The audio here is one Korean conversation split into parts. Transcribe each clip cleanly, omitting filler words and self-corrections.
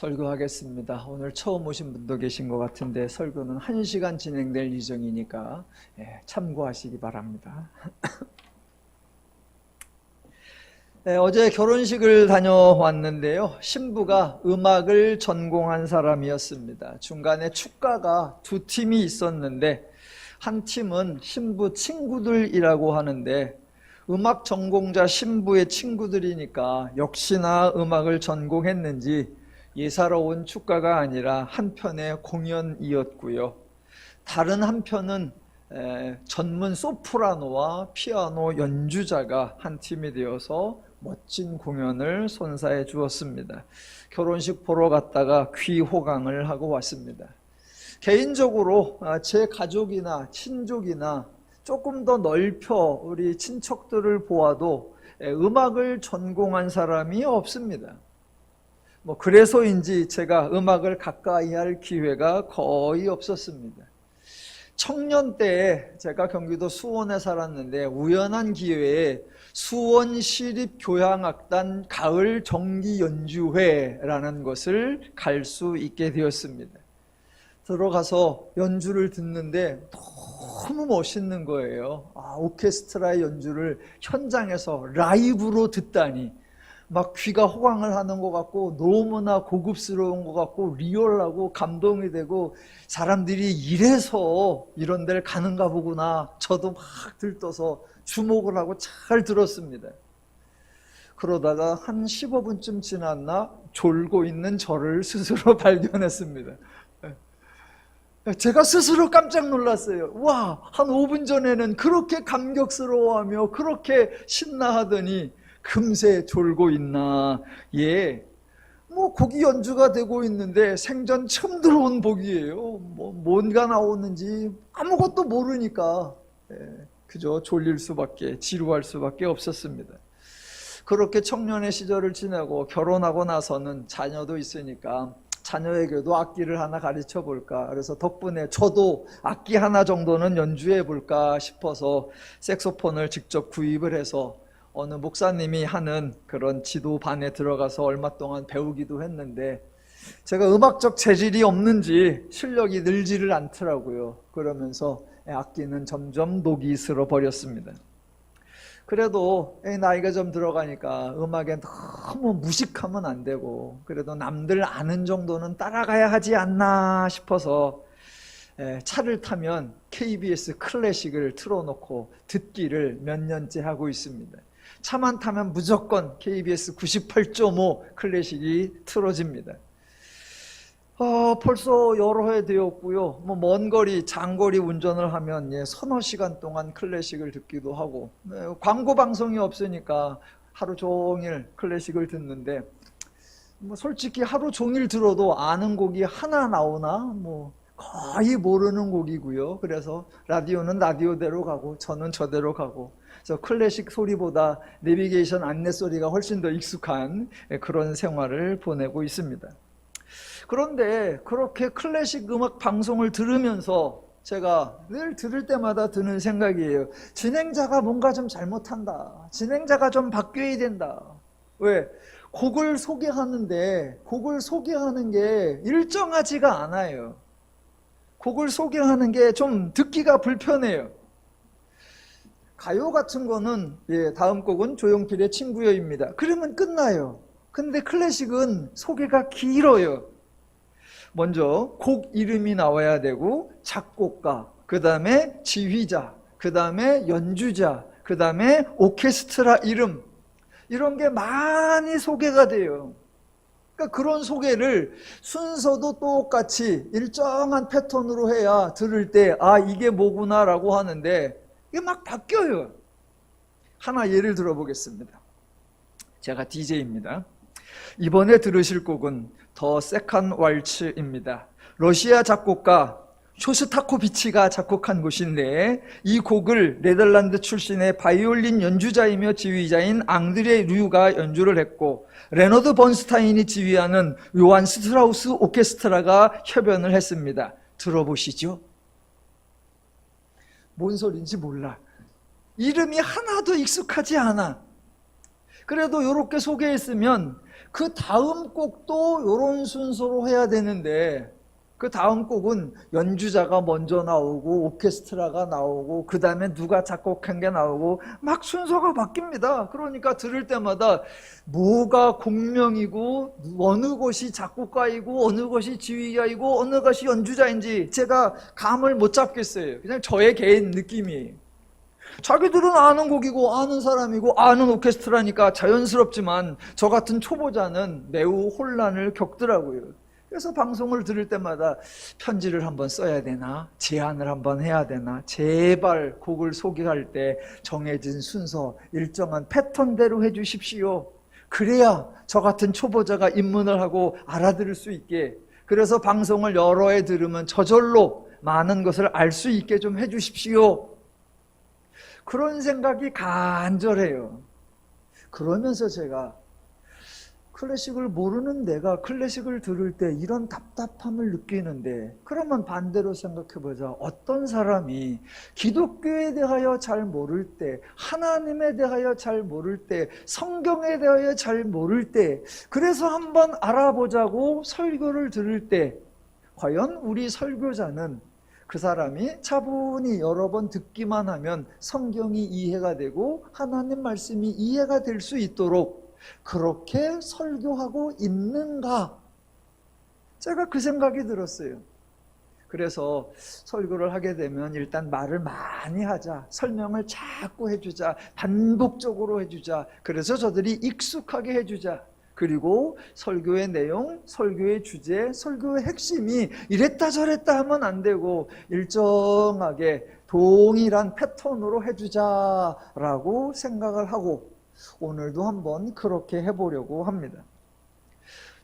설교하겠습니다. 오늘 처음 오신 분도 계신 것 같은데 설교는 1시간 진행될 예정이니까 참고하시기 바랍니다. 어제 결혼식을 다녀왔는데요. 신부가 음악을 전공한 사람이었습니다. 중간에 축가가 두 팀이 있었는데 한 팀은 신부 친구들이라고 하는데 음악 전공자 신부의 친구들이니까 역시나 음악을 전공했는지 예사로운 축가가 아니라 한편의 공연이었고요. 다른 한편은 전문 소프라노와 피아노 연주자가 한 팀이 되어서 멋진 공연을 선사해 주었습니다. 결혼식 보러 갔다가 귀호강을 하고 왔습니다. 개인적으로 제 가족이나 친족이나 조금 더 넓혀 우리 친척들을 보아도 음악을 전공한 사람이 없습니다. 그래서인지 제가 음악을 가까이 할 기회가 거의 없었습니다. 청년 때에 제가 경기도 수원에 살았는데 우연한 기회에 수원시립교향악단 가을 정기연주회라는 것을 갈 수 있게 되었습니다. 들어가서 연주를 듣는데 너무 멋있는 거예요. 오케스트라의 연주를 현장에서 라이브로 듣다니 막 귀가 호강을 하는 것 같고 너무나 고급스러운 것 같고 리얼하고 감동이 되고 사람들이 이래서 이런 데를 가는가 보구나. 저도 막 들떠서 주목을 하고 잘 들었습니다. 그러다가 한 15분쯤 지났나 졸고 있는 저를 스스로 발견했습니다. 제가 스스로 깜짝 놀랐어요. 와, 한 5분 전에는 그렇게 감격스러워하며 그렇게 신나하더니 금세 졸고 있나. 곡이 연주가 되고 있는데 생전 처음 들어온 곡이에요. 뭔가 나오는지 아무것도 모르니까 그저 졸릴 수밖에, 지루할 수밖에 없었습니다. 그렇게 청년의 시절을 지내고 결혼하고 나서는 자녀도 있으니까 자녀에게도 악기를 하나 가르쳐 볼까. 그래서 덕분에 저도 악기 하나 정도는 연주해 볼까 싶어서 색소폰을 직접 구입을 해서 어느 목사님이 하는 그런 지도반에 들어가서 얼마 동안 배우기도 했는데 제가 음악적 재질이 없는지 실력이 늘지를 않더라고요. 그러면서 악기는 점점 녹이 슬어 버렸습니다. 그래도 나이가 좀 들어가니까 음악에 너무 무식하면 안 되고 그래도 남들 아는 정도는 따라가야 하지 않나 싶어서 차를 타면 KBS 클래식을 틀어놓고 듣기를 몇 년째 하고 있습니다. 차만 타면 무조건 KBS 98.5 클래식이 틀어집니다. 벌써 여러 해 되었고요. 먼 거리, 장거리 운전을 하면 서너 시간 동안 클래식을 듣기도 하고 광고 방송이 없으니까 하루 종일 클래식을 듣는데 솔직히 하루 종일 들어도 아는 곡이 하나 나오나 거의 모르는 곡이고요. 그래서 라디오는 라디오대로 가고 저는 저대로 가고 그래서 클래식 소리보다 내비게이션 안내 소리가 훨씬 더 익숙한 그런 생활을 보내고 있습니다. 그런데 그렇게 클래식 음악 방송을 들으면서 제가 늘 들을 때마다 드는 생각이에요. 진행자가 뭔가 좀 잘못한다. 진행자가 좀 바뀌어야 된다. 왜? 곡을 소개하는데 곡을 소개하는 게 일정하지가 않아요. 곡을 소개하는 게 좀 듣기가 불편해요. 가요 같은 거는 다음 곡은 조용필의 친구여입니다. 그러면 끝나요. 근데 클래식은 소개가 길어요. 먼저 곡 이름이 나와야 되고 작곡가, 그 다음에 지휘자, 그 다음에 연주자, 그 다음에 오케스트라 이름 이런 게 많이 소개가 돼요. 그러니까 그런 소개를 순서도 똑같이 일정한 패턴으로 해야 들을 때 이게 뭐구나 라고 하는데 이게 막 바뀌어요. 하나 예를 들어보겠습니다. 제가 DJ입니다. 이번에 들으실 곡은 더 세컨 왈츠입니다. 러시아 작곡가 쇼스타코비치가 작곡한 곳인데 이 곡을 네덜란드 출신의 바이올린 연주자이며 지휘자인 앙드레 류가 연주를 했고 레너드 번스타인이 지휘하는 요한 스트라우스 오케스트라가 협연을 했습니다. 들어보시죠. 뭔 소리인지 몰라. 이름이 하나도 익숙하지 않아. 그래도 이렇게 소개했으면 그 다음 곡도 이런 순서로 해야 되는데 그 다음 곡은 연주자가 먼저 나오고 오케스트라가 나오고 그 다음에 누가 작곡한 게 나오고 막 순서가 바뀝니다. 그러니까 들을 때마다 뭐가 공명이고 어느 것이 작곡가이고 어느 것이 지휘자이고 어느 것이 연주자인지 제가 감을 못 잡겠어요. 그냥 저의 개인 느낌이에요. 자기들은 아는 곡이고 아는 사람이고 아는 오케스트라니까 자연스럽지만 저 같은 초보자는 매우 혼란을 겪더라고요. 그래서 방송을 들을 때마다 편지를 한번 써야 되나? 제안을 한번 해야 되나? 제발 곡을 소개할 때 정해진 순서, 일정한 패턴대로 해주십시오. 그래야 저 같은 초보자가 입문을 하고 알아들을 수 있게, 그래서 방송을 여러 해 들으면 저절로 많은 것을 알 수 있게 좀 해주십시오. 그런 생각이 간절해요. 그러면서 제가 클래식을 모르는 내가 클래식을 들을 때 이런 답답함을 느끼는데, 그러면 반대로 생각해보자. 어떤 사람이 기독교에 대하여 잘 모를 때, 하나님에 대하여 잘 모를 때, 성경에 대하여 잘 모를 때, 그래서 한번 알아보자고 설교를 들을 때, 과연 우리 설교자는 그 사람이 차분히 여러 번 듣기만 하면 성경이 이해가 되고 하나님 말씀이 이해가 될 수 있도록 그렇게 설교하고 있는가? 제가 그 생각이 들었어요. 그래서 설교를 하게 되면 일단 말을 많이 하자, 설명을 자꾸 해주자, 반복적으로 해주자, 그래서 저들이 익숙하게 해주자. 그리고 설교의 내용, 설교의 주제, 설교의 핵심이 이랬다 저랬다 하면 안 되고 일정하게 동일한 패턴으로 해주자라고 생각을 하고 오늘도 한번 그렇게 해보려고 합니다.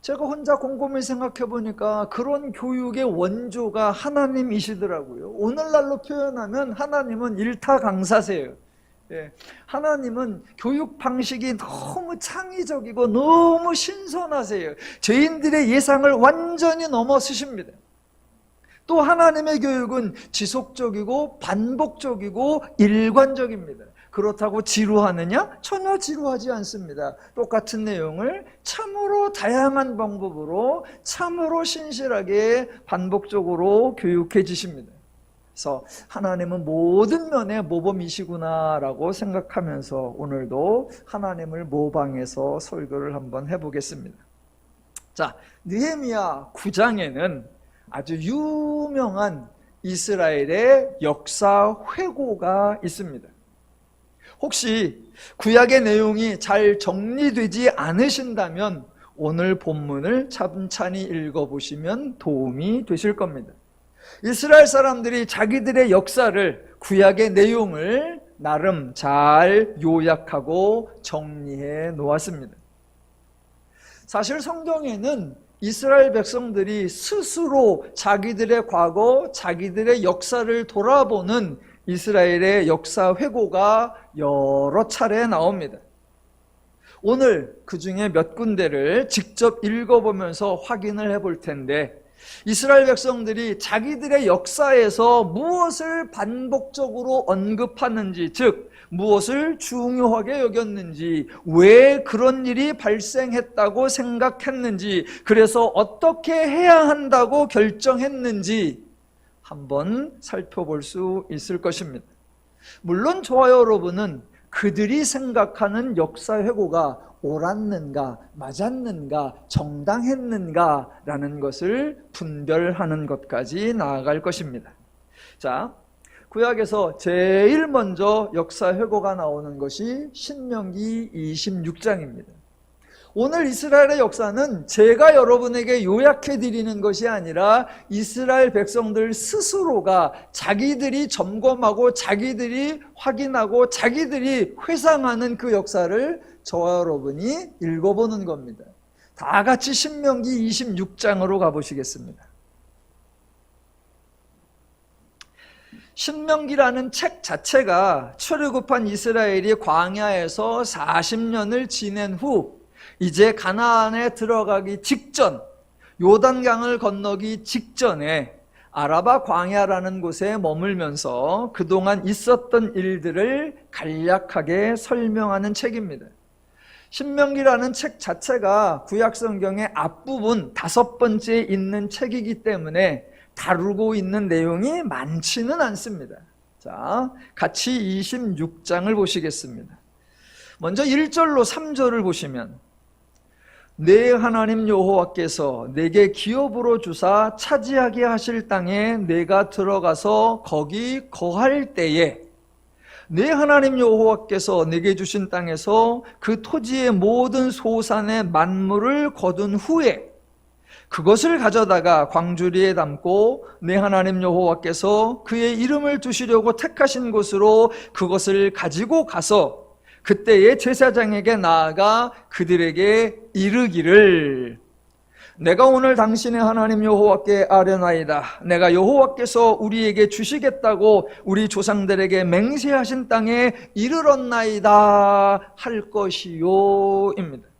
제가 혼자 곰곰이 생각해 보니까 그런 교육의 원조가 하나님이시더라고요. 오늘날로 표현하면 하나님은 일타강사세요. 예, 하나님은 교육 방식이 너무 창의적이고 너무 신선하세요. 죄인들의 예상을 완전히 넘어서십니다. 또 하나님의 교육은 지속적이고 반복적이고 일관적입니다. 그렇다고 지루하느냐? 전혀 지루하지 않습니다. 똑같은 내용을 참으로 다양한 방법으로 참으로 신실하게 반복적으로 교육해 주십니다. 그래서 하나님은 모든 면에 모범이시구나라고 생각하면서 오늘도 하나님을 모방해서 설교를 한번 해보겠습니다. 자, 느헤미야 9장에는 아주 유명한 이스라엘의 역사 회고가 있습니다. 혹시 구약의 내용이 잘 정리되지 않으신다면 오늘 본문을 찬찬히 읽어보시면 도움이 되실 겁니다. 이스라엘 사람들이 자기들의 역사를, 구약의 내용을 나름 잘 요약하고 정리해 놓았습니다. 사실 성경에는 이스라엘 백성들이 스스로 자기들의 과거, 자기들의 역사를 돌아보는 이스라엘의 역사 회고가 여러 차례 나옵니다. 오늘 그 중에 몇 군데를 직접 읽어보면서 확인을 해볼 텐데, 이스라엘 백성들이 자기들의 역사에서 무엇을 반복적으로 언급하는지, 즉 무엇을 중요하게 여겼는지, 왜 그런 일이 발생했다고 생각했는지, 그래서 어떻게 해야 한다고 결정했는지 한번 살펴볼 수 있을 것입니다. 물론 저와 여러분은 그들이 생각하는 역사 회고가 옳았는가, 맞았는가, 정당했는가 라는 것을 분별하는 것까지 나아갈 것입니다. 자, 구약에서 제일 먼저 역사 회고가 나오는 것이 신명기 26장입니다. 오늘 이스라엘의 역사는 제가 여러분에게 요약해 드리는 것이 아니라 이스라엘 백성들 스스로가 자기들이 점검하고 자기들이 확인하고 자기들이 회상하는 그 역사를 저와 여러분이 읽어보는 겁니다. 다 같이 신명기 26장으로 가보시겠습니다. 신명기라는 책 자체가 출애굽한 이스라엘이 광야에서 40년을 지낸 후 이제 가나안에 들어가기 직전, 요단강을 건너기 직전에 아라바 광야라는 곳에 머물면서 그동안 있었던 일들을 간략하게 설명하는 책입니다. 신명기라는 책 자체가 구약 성경의 앞부분 5번째에 있는 책이기 때문에 다루고 있는 내용이 많지는 않습니다. 자, 같이 26장을 보시겠습니다. 먼저 1절로 3절을 보시면, 내 하나님 여호와께서 내게 기업으로 주사 차지하게 하실 땅에 내가 들어가서 거기 거할 때에 내 하나님 여호와께서 내게 주신 땅에서 그 토지의 모든 소산의 만물을 거둔 후에 그것을 가져다가 광주리에 담고 내 하나님 여호와께서 그의 이름을 두시려고 택하신 곳으로 그것을 가지고 가서 그때의 제사장에게 나아가 그들에게 이르기를, 내가 오늘 당신의 하나님 여호와께 아뢰나이다. 내가 여호와께서 우리에게 주시겠다고 우리 조상들에게 맹세하신 땅에 이르렀나이다 할 것이요 입니다.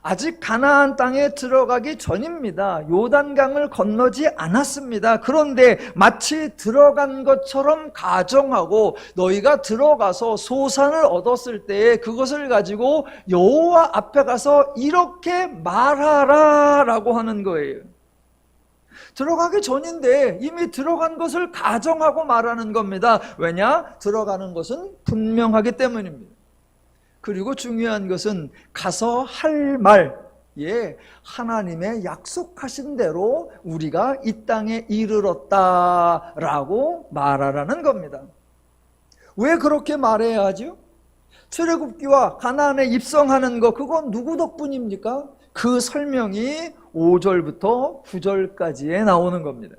아직 가나안 땅에 들어가기 전입니다. 요단강을 건너지 않았습니다. 그런데 마치 들어간 것처럼 가정하고 너희가 들어가서 소산을 얻었을 때 그것을 가지고 여호와 앞에 가서 이렇게 말하라 라고 하는 거예요. 들어가기 전인데 이미 들어간 것을 가정하고 말하는 겁니다. 왜냐? 들어가는 것은 분명하기 때문입니다. 그리고 중요한 것은 가서 할 말, 하나님의 약속하신 대로 우리가 이 땅에 이르렀다라고 말하라는 겁니다. 왜 그렇게 말해야 하죠? 출애굽기와 가나안에 입성하는 거, 그건 누구 덕분입니까? 그 설명이 5절부터 9절까지에 나오는 겁니다.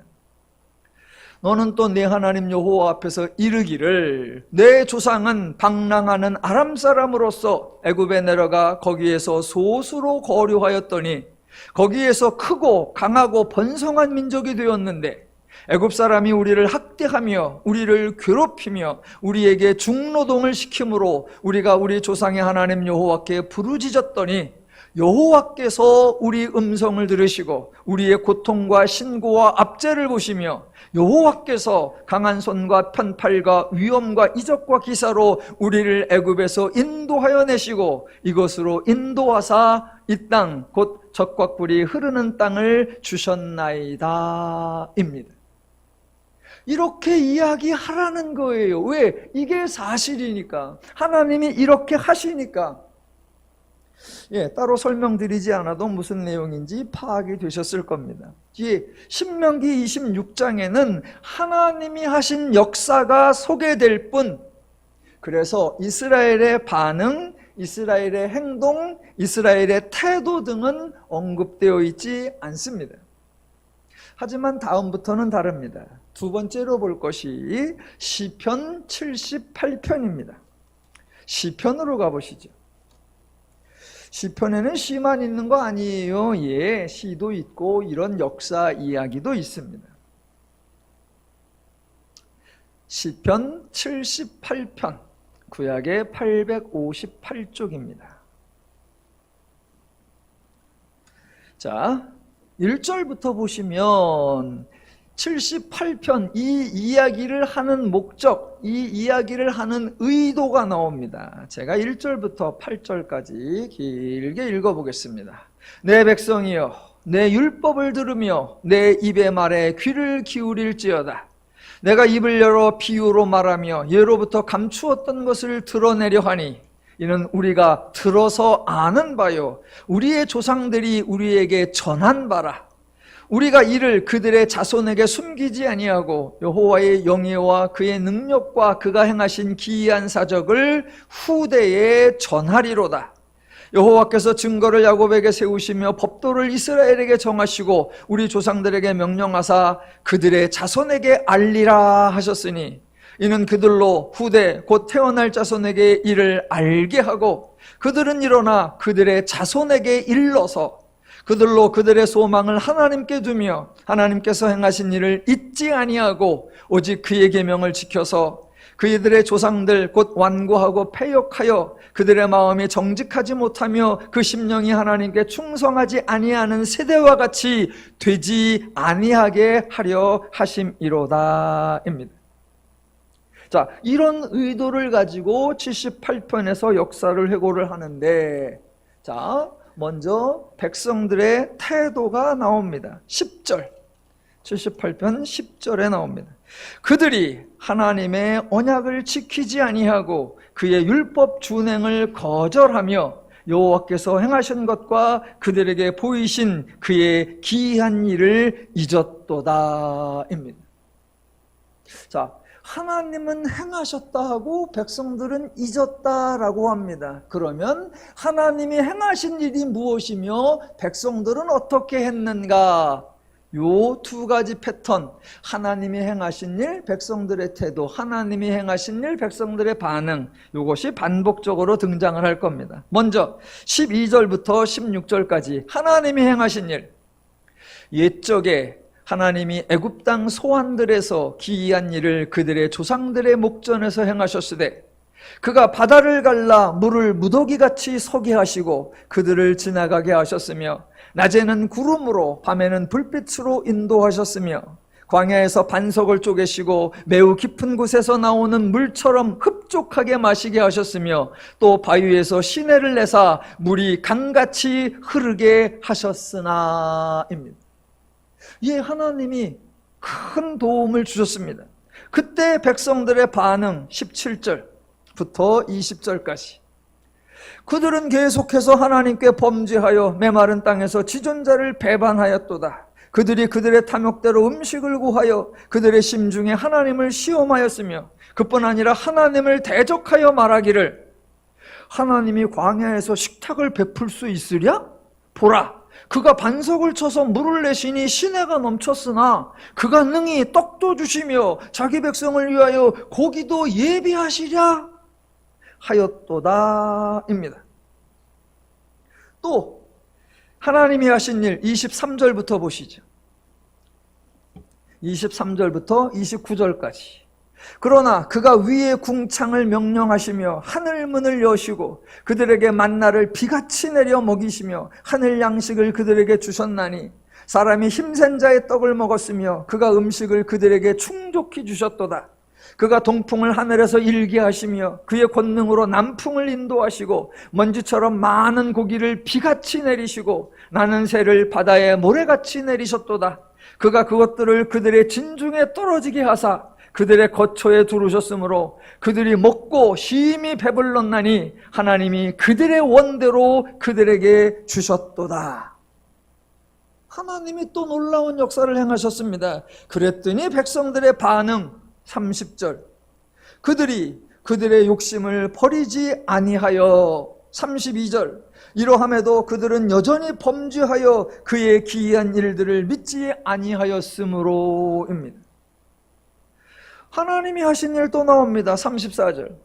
너는 또 내 하나님 여호와 앞에서 이르기를, 내 조상은 방랑하는 아람 사람으로서 애굽에 내려가 거기에서 소수로 거류하였더니 거기에서 크고 강하고 번성한 민족이 되었는데 애굽 사람이 우리를 학대하며 우리를 괴롭히며 우리에게 중노동을 시키므로 우리가 우리 조상의 하나님 여호와께 부르짖었더니 여호와께서 우리 음성을 들으시고 우리의 고통과 신고와 압제를 보시며 여호와께서 강한 손과 편팔과 위엄과 이적과 기사로 우리를 애굽에서 인도하여 내시고 이것으로 인도하사 이 땅 곧 젖과 꿀이 흐르는 땅을 주셨나이다 입니다. 이렇게 이야기하라는 거예요. 왜? 이게 사실이니까. 하나님이 이렇게 하시니까. 따로 설명드리지 않아도 무슨 내용인지 파악이 되셨을 겁니다. 신명기 26장에는 하나님이 하신 역사가 소개될 뿐, 그래서 이스라엘의 반응, 이스라엘의 행동, 이스라엘의 태도 등은 언급되어 있지 않습니다. 하지만 다음부터는 다릅니다. 두 번째로 볼 것이 시편 78편입니다. 시편으로 가보시죠. 시편에는 시만 있는 거 아니에요. 시도 있고 이런 역사 이야기도 있습니다. 시편 78편, 구약의 858쪽입니다. 자, 1절부터 보시면 78편, 이 이야기를 하는 목적, 이 이야기를 하는 의도가 나옵니다. 제가 1절부터 8절까지 길게 읽어보겠습니다. 내 백성이여, 내 율법을 들으며 내 입의 말에 귀를 기울일지어다. 내가 입을 열어 비유로 말하며 예로부터 감추었던 것을 드러내려 하니 이는 우리가 들어서 아는 바요, 우리의 조상들이 우리에게 전한 바라. 우리가 이를 그들의 자손에게 숨기지 아니하고 여호와의 영예와 그의 능력과 그가 행하신 기이한 사적을 후대에 전하리로다. 여호와께서 증거를 야곱에게 세우시며 법도를 이스라엘에게 정하시고 우리 조상들에게 명령하사 그들의 자손에게 알리라 하셨으니 이는 그들로 후대 곧 태어날 자손에게 이를 알게 하고 그들은 일어나 그들의 자손에게 일러서 그들로 그들의 소망을 하나님께 두며 하나님께서 행하신 일을 잊지 아니하고 오직 그의 계명을 지켜서 그들의 조상들 곧 완고하고 패역하여 그들의 마음이 정직하지 못하며 그 심령이 하나님께 충성하지 아니하는 세대와 같이 되지 아니하게 하려 하심이로다 입니다. 자, 이런 의도를 가지고 78편에서 역사를 회고를 하는데, 자, 먼저 백성들의 태도가 나옵니다. 10절, 78편 10절에 나옵니다. 그들이 하나님의 언약을 지키지 아니하고 그의 율법 준행을 거절하며 여호와께서 행하신 것과 그들에게 보이신 그의 기이한 일을 잊었도다 입니다. 자, 하나님은 행하셨다 하고 백성들은 잊었다라고 합니다. 그러면 하나님이 행하신 일이 무엇이며 백성들은 어떻게 했는가? 요 두 가지 패턴, 하나님이 행하신 일, 백성들의 태도, 하나님이 행하신 일, 백성들의 반응, 요것이 반복적으로 등장을 할 겁니다. 먼저 12절부터 16절까지 하나님이 행하신 일. 옛적에 하나님이 애굽 땅 소환들에서 기이한 일을 그들의 조상들의 목전에서 행하셨으되 그가 바다를 갈라 물을 무더기같이 서게 하시고 그들을 지나가게 하셨으며 낮에는 구름으로 밤에는 불빛으로 인도하셨으며 광야에서 반석을 쪼개시고 매우 깊은 곳에서 나오는 물처럼 흡족하게 마시게 하셨으며 또 바위에서 시내를 내사 물이 강같이 흐르게 하셨으나 입니다. 예, 하나님이 큰 도움을 주셨습니다. 그때 백성들의 반응 17절부터 20절까지 그들은 계속해서 하나님께 범죄하여 메마른 땅에서 지존자를 배반하였도다. 그들이 그들의 탐욕대로 음식을 구하여 그들의 심중에 하나님을 시험하였으며 그뿐 아니라 하나님을 대적하여 말하기를 하나님이 광야에서 식탁을 베풀 수 있으랴? 보라, 그가 반석을 쳐서 물을 내시니 시내가 넘쳤으나 그가 능히 떡도 주시며 자기 백성을 위하여 고기도 예비하시랴 하였도다 입니다. 또 하나님이 하신 일 23절부터 보시죠. 23절부터 29절까지 그러나 그가 위의 궁창을 명령하시며 하늘 문을 여시고 그들에게 만나를 비같이 내려 먹이시며 하늘 양식을 그들에게 주셨나니 사람이 힘센 자의 떡을 먹었으며 그가 음식을 그들에게 충족히 주셨도다. 그가 동풍을 하늘에서 일게 하시며 그의 권능으로 남풍을 인도하시고 먼지처럼 많은 고기를 비같이 내리시고 나는 새를 바다에 모래같이 내리셨도다. 그가 그것들을 그들의 진중에 떨어지게 하사 그들의 거처에 두르셨으므로 그들이 먹고 심히 배불렀나니 하나님이 그들의 원대로 그들에게 주셨도다. 하나님이 또 놀라운 역사를 행하셨습니다. 그랬더니 백성들의 반응 30절 그들이 그들의 욕심을 버리지 아니하여 32절 이러함에도 그들은 여전히 범죄하여 그의 기이한 일들을 믿지 아니하였으므로입니다. 하나님이 하신 일 또 나옵니다. 34절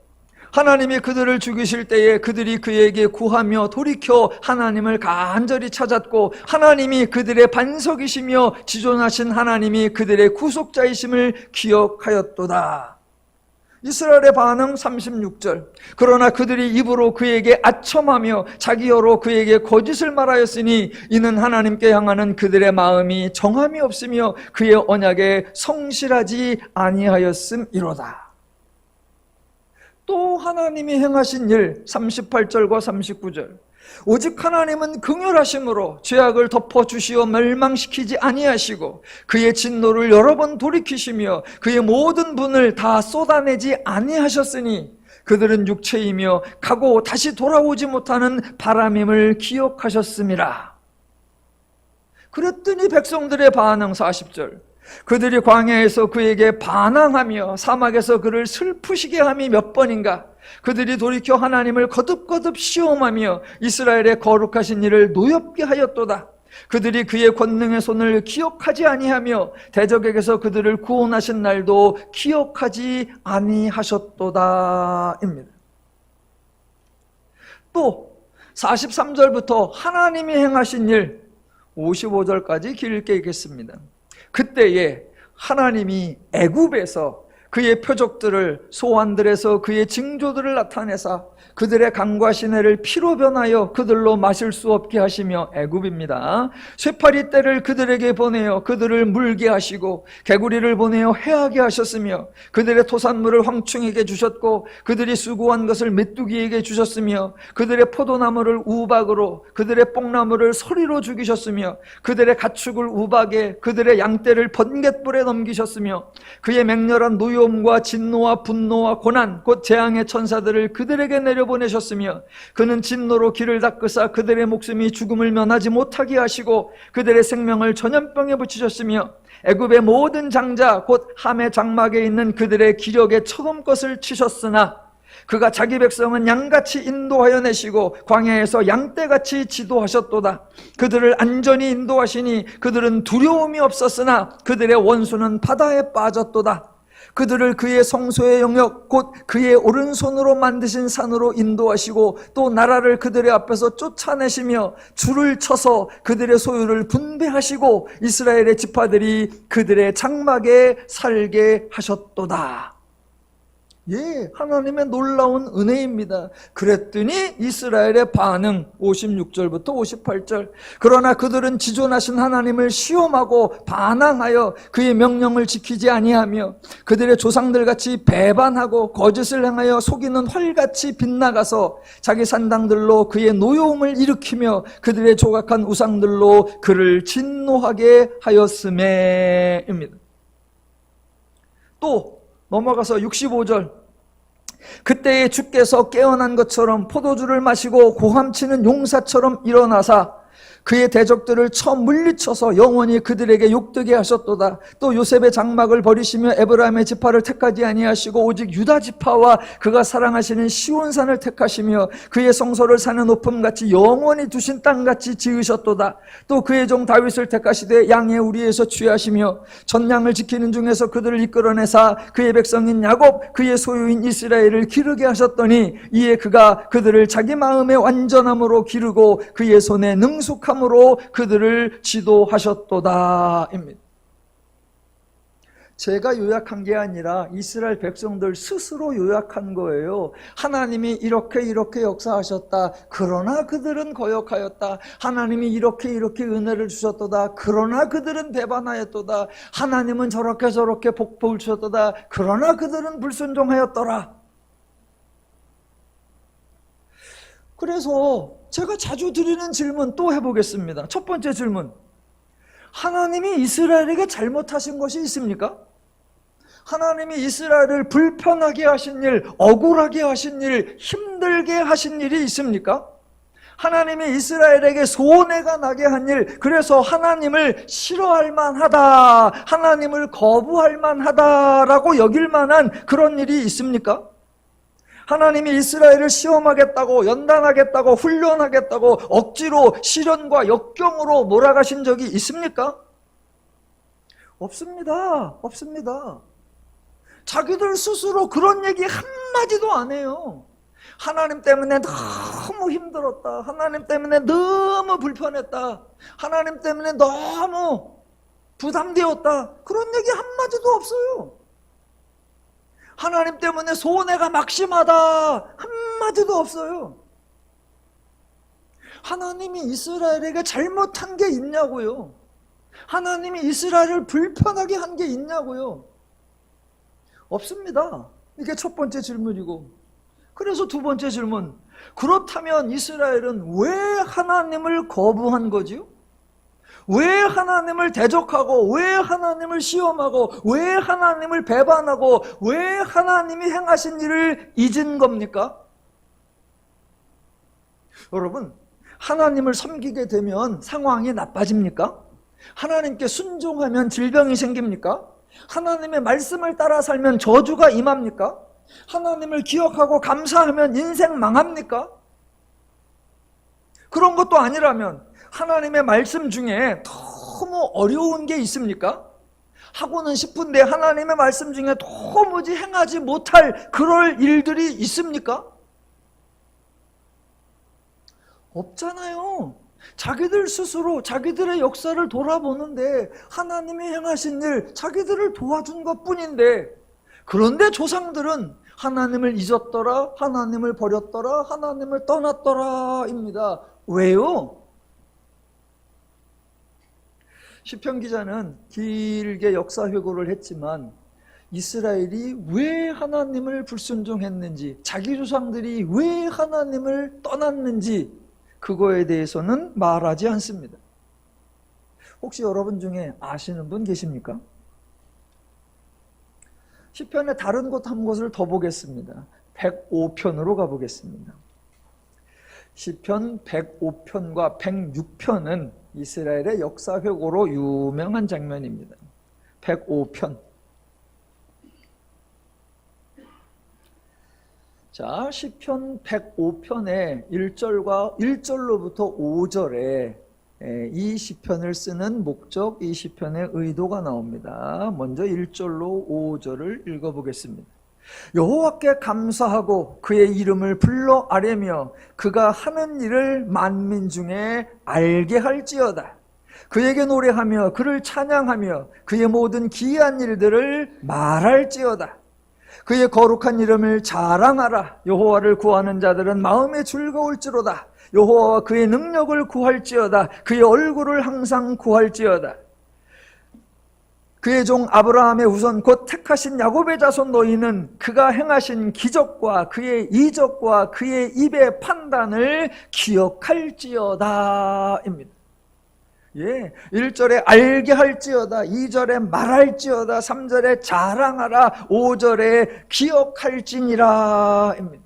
하나님이 그들을 죽이실 때에 그들이 그에게 구하며 돌이켜 하나님을 간절히 찾았고 하나님이 그들의 반석이시며 지존하신 하나님이 그들의 구속자이심을 기억하였도다. 이스라엘의 반응 36절 그러나 그들이 입으로 그에게 아첨하며 자기 혀로 그에게 거짓을 말하였으니 이는 하나님께 향하는 그들의 마음이 정함이 없으며 그의 언약에 성실하지 아니하였음이로다. 또 하나님이 행하신 일 38절과 39절 오직 하나님은 긍휼하심으로 죄악을 덮어주시어 멸망시키지 아니하시고 그의 진노를 여러 번 돌이키시며 그의 모든 분을 다 쏟아내지 아니하셨으니 그들은 육체이며 가고 다시 돌아오지 못하는 바람임을 기억하셨음이라. 그랬더니 백성들의 반응 40절 그들이 광야에서 그에게 반항하며 사막에서 그를 슬프시게 함이 몇 번인가 그들이 돌이켜 하나님을 거듭거듭 시험하며 이스라엘의 거룩하신 일을 노엽게 하였도다. 그들이 그의 권능의 손을 기억하지 아니하며 대적에게서 그들을 구원하신 날도 기억하지 아니하셨도다 입니다. 또 43절부터 하나님이 행하신 일 55절까지 길게 읽겠습니다. 그때에 하나님이 애굽에서 그의 표적들을, 소환들에서 그의 징조들을 나타내사 그들의 강과 시내를 피로 변하여 그들로 마실 수 없게 하시며, 애굽입니다. 쇠파리 떼를 그들에게 보내어 그들을 물게 하시고 개구리를 보내어 해하게 하셨으며, 그들의 토산물을 황충에게 주셨고 그들이 수고한 것을 메뚜기에게 주셨으며, 그들의 포도나무를 우박으로 그들의 뽕나무를 서리로 죽이셨으며, 그들의 가축을 우박에 그들의 양떼를 번갯불에 넘기셨으며, 그의 맹렬한 노여움과 진노와 분노와 고난 곧 재앙의 천사들을 그들에게 내려보내셨으며, 그는 진노로 길을 닦으사 그들의 목숨이 죽음을 면하지 못하게 하시고 그들의 생명을 전염병에 붙이셨으며, 애굽의 모든 장자 곧 함의 장막에 있는 그들의 기력에 처음 것을 치셨으나 그가 자기 백성은 양같이 인도하여 내시고 광야에서 양떼같이 지도하셨도다. 그들을 안전히 인도하시니 그들은 두려움이 없었으나 그들의 원수는 바다에 빠졌도다. 그들을 그의 성소의 영역 곧 그의 오른손으로 만드신 산으로 인도하시고 또 나라를 그들의 앞에서 쫓아내시며 줄을 쳐서 그들의 소유를 분배하시고 이스라엘의 지파들이 그들의 장막에 살게 하셨도다. 예, 하나님의 놀라운 은혜입니다. 그랬더니 이스라엘의 반응, 56절부터 58절. 그러나 그들은 지존하신 하나님을 시험하고 반항하여 그의 명령을 지키지 아니하며 그들의 조상들같이 배반하고 거짓을 행하여 속이는 활같이 빗나가서 자기 산당들로 그의 노여움을 일으키며 그들의 조각한 우상들로 그를 진노하게 하였음에입니다. 또 넘어가서 65절. 그때에 주께서 깨어난 것처럼 포도주를 마시고 고함치는 용사처럼 일어나사 그의 대적들을 쳐 물리쳐서 영원히 그들에게 욕되게 하셨도다. 또 요셉의 장막을 버리시며 에브라임의 지파를 택하지 아니하시고 오직 유다 지파와 그가 사랑하시는 시온산을 택하시며 그의 성소를 산의 높음같이 영원히 두신 땅같이 지으셨도다. 또 그의 종 다윗을 택하시되 양의 우리에서 취하시며 전양을 지키는 중에서 그들을 이끌어내사 그의 백성인 야곱 그의 소유인 이스라엘을 기르게 하셨더니 이에 그가 그들을 자기 마음의 완전함으로 기르고 그의 손에 능숙함 으로 그들을 지도하셨도다입니다. 제가 요약한 게 아니라 이스라엘 백성들 스스로 요약한 거예요. 하나님이 이렇게 역사하셨다. 그러나 그들은 거역하였다. 하나님이 이렇게 은혜를 주셨도다. 그러나 그들은 배반하였도다. 하나님은 저렇게 복복을 주셨도다. 그러나 그들은 불순종하였더라. 그래서 제가 자주 드리는 질문 또 해보겠습니다. 첫 번째 질문. 하나님이 이스라엘에게 잘못하신 것이 있습니까? 하나님이 이스라엘을 불편하게 하신 일, 억울하게 하신 일, 힘들게 하신 일이 있습니까? 하나님이 이스라엘에게 손해가 나게 한 일, 그래서 하나님을 싫어할 만하다, 하나님을 거부할 만하다라고 여길 만한 그런 일이 있습니까? 하나님이 이스라엘을 시험하겠다고, 연단하겠다고, 훈련하겠다고 억지로 시련과 역경으로 몰아가신 적이 있습니까? 없습니다. 자기들 스스로 그런 얘기 한마디도 안 해요. 하나님 때문에 너무 힘들었다. 하나님 때문에 너무 불편했다. 하나님 때문에 너무 부담되었다. 그런 얘기 한마디도 없어요. 하나님 때문에 손해가 막심하다 한마디도 없어요. 하나님이 이스라엘에게 잘못한 게 있냐고요? 하나님이 이스라엘을 불편하게 한 게 있냐고요? 없습니다. 이게 첫 번째 질문이고, 그래서 두 번째 질문. 그렇다면 이스라엘은 왜 하나님을 거부한 거지요? 왜 하나님을 대적하고, 왜 하나님을 시험하고, 왜 하나님을 배반하고, 왜 하나님이 행하신 일을 잊은 겁니까? 여러분, 하나님을 섬기게 되면 상황이 나빠집니까? 하나님께 순종하면 질병이 생깁니까? 하나님의 말씀을 따라 살면 저주가 임합니까? 하나님을 기억하고 감사하면 인생 망합니까? 그런 것도 아니라면 하나님의 말씀 중에 너무 어려운 게 있습니까? 하고는 싶은데 하나님의 말씀 중에 도무지 행하지 못할 그럴 일들이 있습니까? 없잖아요. 자기들 스스로 자기들의 역사를 돌아보는데 하나님이 행하신 일, 자기들을 도와준 것뿐인데 그런데 조상들은 하나님을 잊었더라, 하나님을 버렸더라, 하나님을 떠났더라 입니다. 왜요? 시편 기자는 길게 역사 회고를 했지만 이스라엘이 왜 하나님을 불순종했는지, 자기 조상들이 왜 하나님을 떠났는지 그거에 대해서는 말하지 않습니다. 혹시 여러분 중에 아시는 분 계십니까? 시편의 다른 곳 한 곳을 더 보겠습니다. 105편으로 가보겠습니다. 시편 105편과 106편은 이스라엘의 역사 회고로 유명한 장면입니다. 105편. 자, 시편 105편의 1절로부터 5절에 이 시편을 쓰는 목적, 이 시편의 의도가 나옵니다. 먼저 1절로 5절을 읽어보겠습니다. 여호와께 감사하고 그의 이름을 불러 아뢰며 그가 하는 일을 만민 중에 알게 할지어다. 그에게 노래하며 그를 찬양하며 그의 모든 기이한 일들을 말할지어다. 그의 거룩한 이름을 자랑하라. 여호와를 구하는 자들은 마음에 즐거울지로다. 여호와와 그의 능력을 구할지어다. 그의 얼굴을 항상 구할지어다. 그의 종 아브라함의 후손 곧 택하신 야곱의 자손 너희는 그가 행하신 기적과 그의 이적과 그의 입의 판단을 기억할지어다 입니다. 1절에 알게 할지어다, 2절에 말할지어다, 3절에 자랑하라, 5절에 기억할지니라 입니다.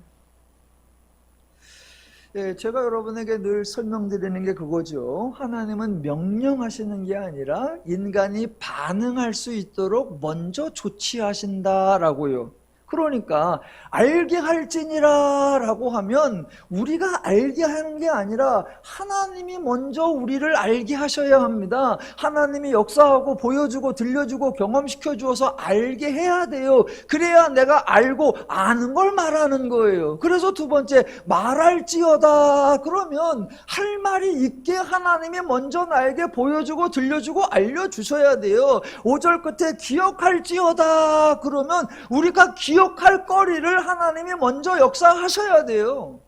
제가 여러분에게 늘 설명드리는 게 그거죠. 하나님은 명령하시는 게 아니라 인간이 반응할 수 있도록 먼저 조치하신다라고요. 그러니까 알게 할지니라 라고 하면 우리가 알게 하는 게 아니라 하나님이 먼저 우리를 알게 하셔야 합니다. 하나님이 역사하고 보여주고 들려주고 경험시켜 주어서 알게 해야 돼요. 그래야 내가 알고 아는 걸 말하는 거예요. 그래서 두 번째, 말할지어다. 그러면 할 말이 있게 하나님이 먼저 나에게 보여주고 들려주고 알려주셔야 돼요. 5절 끝에 기억할지어다. 그러면 우리가 기억할 거리를 하나님이 먼저 역사하셔야 돼요.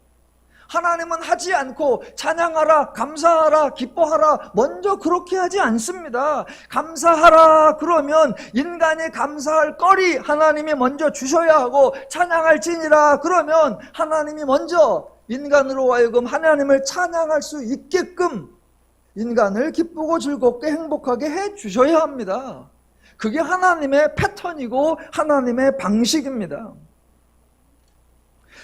하나님은 하지 않고 찬양하라, 감사하라, 기뻐하라 먼저 그렇게 하지 않습니다. 감사하라 그러면 인간이 감사할 거리 하나님이 먼저 주셔야 하고, 찬양할지니라 그러면 하나님이 먼저 인간으로 하여금 하나님을 찬양할 수 있게끔 인간을 기쁘고 즐겁게 행복하게 해 주셔야 합니다. 그게 하나님의 패턴이고 하나님의 방식입니다.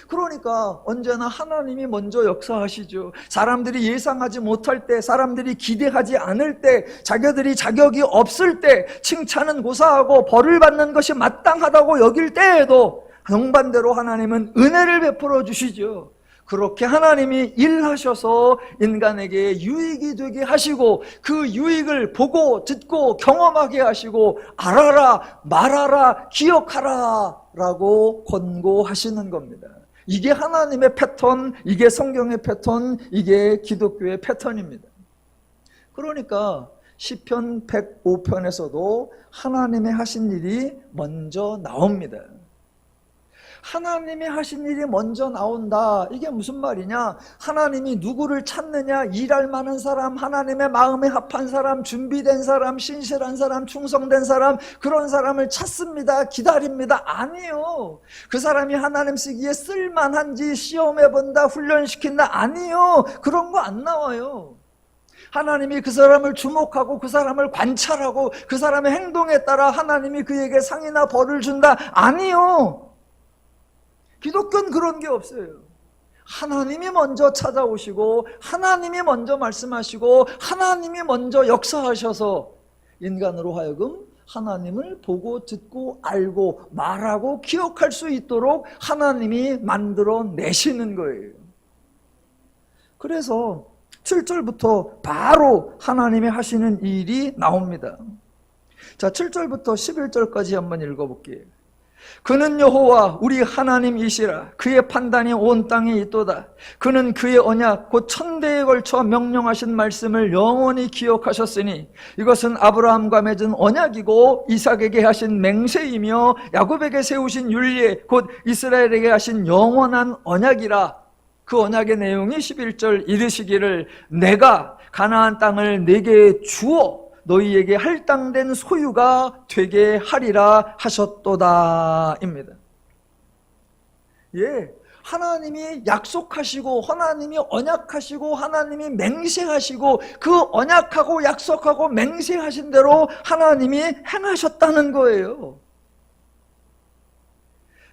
그러니까 언제나 하나님이 먼저 역사하시죠. 사람들이 예상하지 못할 때, 사람들이 기대하지 않을 때, 자기들이 자격이 없을 때 칭찬은 고사하고 벌을 받는 것이 마땅하다고 여길 때에도 정반대로 하나님은 은혜를 베풀어 주시죠. 그렇게 하나님이 일하셔서 인간에게 유익이 되게 하시고, 그 유익을 보고 듣고 경험하게 하시고, 알아라, 말하라, 기억하라 라고 권고하시는 겁니다. 이게 하나님의 패턴, 이게 성경의 패턴, 이게 기독교의 패턴입니다. 그러니까 시편 105편에서도 하나님의 하신 일이 먼저 나옵니다. 하나님이 하신 일이 먼저 나온다. 이게 무슨 말이냐? 하나님이 누구를 찾느냐? 일할 만한 사람, 하나님의 마음에 합한 사람, 준비된 사람, 신실한 사람, 충성된 사람, 그런 사람을 찾습니다. 기다립니다. 아니요. 그 사람이 하나님 쓰기에 쓸만한지 시험해본다, 훈련시킨다. 아니요. 그런 거 안 나와요. 하나님이 그 사람을 주목하고 그 사람을 관찰하고 그 사람의 행동에 따라 하나님이 그에게 상이나 벌을 준다. 아니요. 기독교는 그런 게 없어요. 하나님이 먼저 찾아오시고 하나님이 먼저 말씀하시고 하나님이 먼저 역사하셔서 인간으로 하여금 하나님을 보고 듣고 알고 말하고 기억할 수 있도록 하나님이 만들어 내시는 거예요. 그래서 7절부터 바로 하나님이 하시는 일이 나옵니다. 자, 7절부터 11절까지 한번 읽어볼게요. 그는 여호와 우리 하나님이시라. 그의 판단이 온 땅에 있도다. 그는 그의 언약 곧 천대에 걸쳐 명령하신 말씀을 영원히 기억하셨으니 이것은 아브라함과 맺은 언약이고 이삭에게 하신 맹세이며 야곱에게 세우신 율례 곧 이스라엘에게 하신 영원한 언약이라. 그 언약의 내용이 11절 이르시기를 내가 가나안 땅을 네게 주어 너희에게 할당된 소유가 되게 하리라 하셨도다 입니다. 예, 하나님이 약속하시고 하나님이 언약하시고 하나님이 맹세하시고 그 언약하고 약속하고 맹세하신 대로 하나님이 행하셨다는 거예요.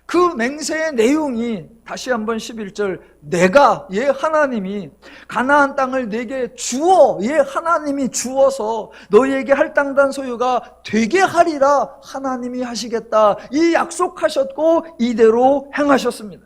그 맹세의 내용이 다시 한번 11절 내가 하나님이 가나안 땅을 네게 주어 하나님이 주어서 너희에게 할당된 소유가 되게 하리라 하나님이 하시겠다 이 약속하셨고 이대로 행하셨습니다.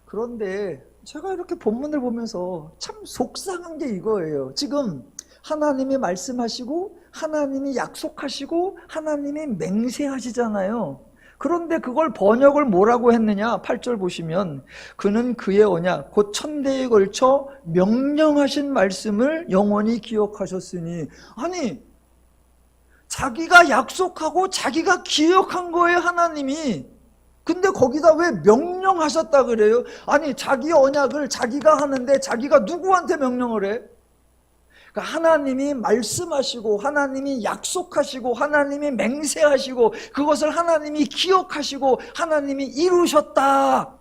그런데 제가 이렇게 본문을 보면서 참 속상한 게 이거예요. 지금 하나님이 말씀하시고 하나님이 약속하시고 하나님이 맹세하시잖아요. 그런데 그걸 번역을 뭐라고 했느냐? 8절 보시면 그는 그의 언약 곧 천대에 걸쳐 명령하신 말씀을 영원히 기억하셨으니, 아니 자기가 약속하고 자기가 기억한 거예요 하나님이. 근데 거기다 왜 명령하셨다 그래요? 아니 자기 언약을 자기가 하는데 자기가 누구한테 명령을 해? 그러니까 하나님이 말씀하시고 하나님이 약속하시고 하나님이 맹세하시고 그것을 하나님이 기억하시고 하나님이 이루셨다.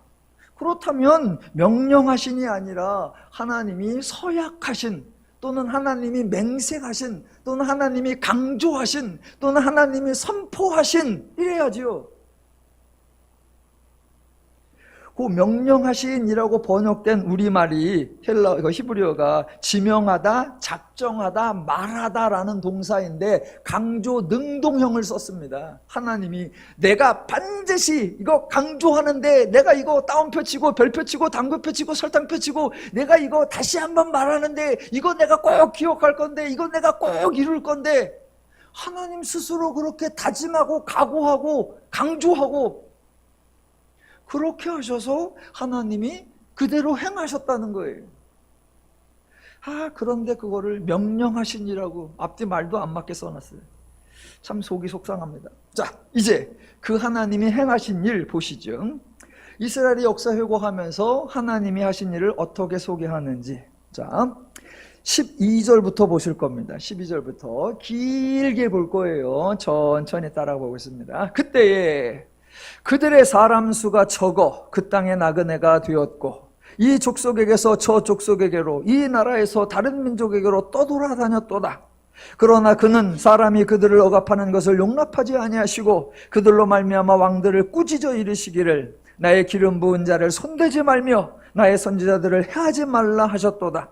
그렇다면 명령하신이 아니라 하나님이 서약하신 또는 하나님이 맹세하신 또는 하나님이 강조하신 또는 하나님이 선포하신 이래야지요. 그 명령하신이라고 번역된 우리말이 히브리어가 지명하다, 작정하다, 말하다라는 동사인데 강조 능동형을 썼습니다. 하나님이 내가 반드시 이거 강조하는데 내가 이거 따옴표 치고 별표 치고 당구표 치고 설탕표 치고 내가 이거 다시 한번 말하는데 이거 내가 꼭 기억할 건데 이거 내가 꼭 이룰 건데 하나님 스스로 그렇게 다짐하고 각오하고 강조하고 그렇게 하셔서 하나님이 그대로 행하셨다는 거예요. 그런데 그거를 명령하신이라고 앞뒤 말도 안 맞게 써놨어요. 참 속이 속상합니다. 자, 이제 그 하나님이 행하신 일 보시죠. 이스라엘이 역사 회고하면서 하나님이 하신 일을 어떻게 소개하는지. 자, 12절부터 보실 겁니다. 12절부터 길게 볼 거예요. 천천히 따라 보겠습니다. 그때에 그들의 사람 수가 적어 그 땅의 나그네가 되었고 이 족속에게서 저 족속에게로 이 나라에서 다른 민족에게로 떠돌아다녔도다. 그러나 그는 사람이 그들을 억압하는 것을 용납하지 아니하시고 그들로 말미암아 왕들을 꾸짖어 이르시기를 나의 기름 부은 자를 손대지 말며 나의 선지자들을 해하지 말라 하셨도다.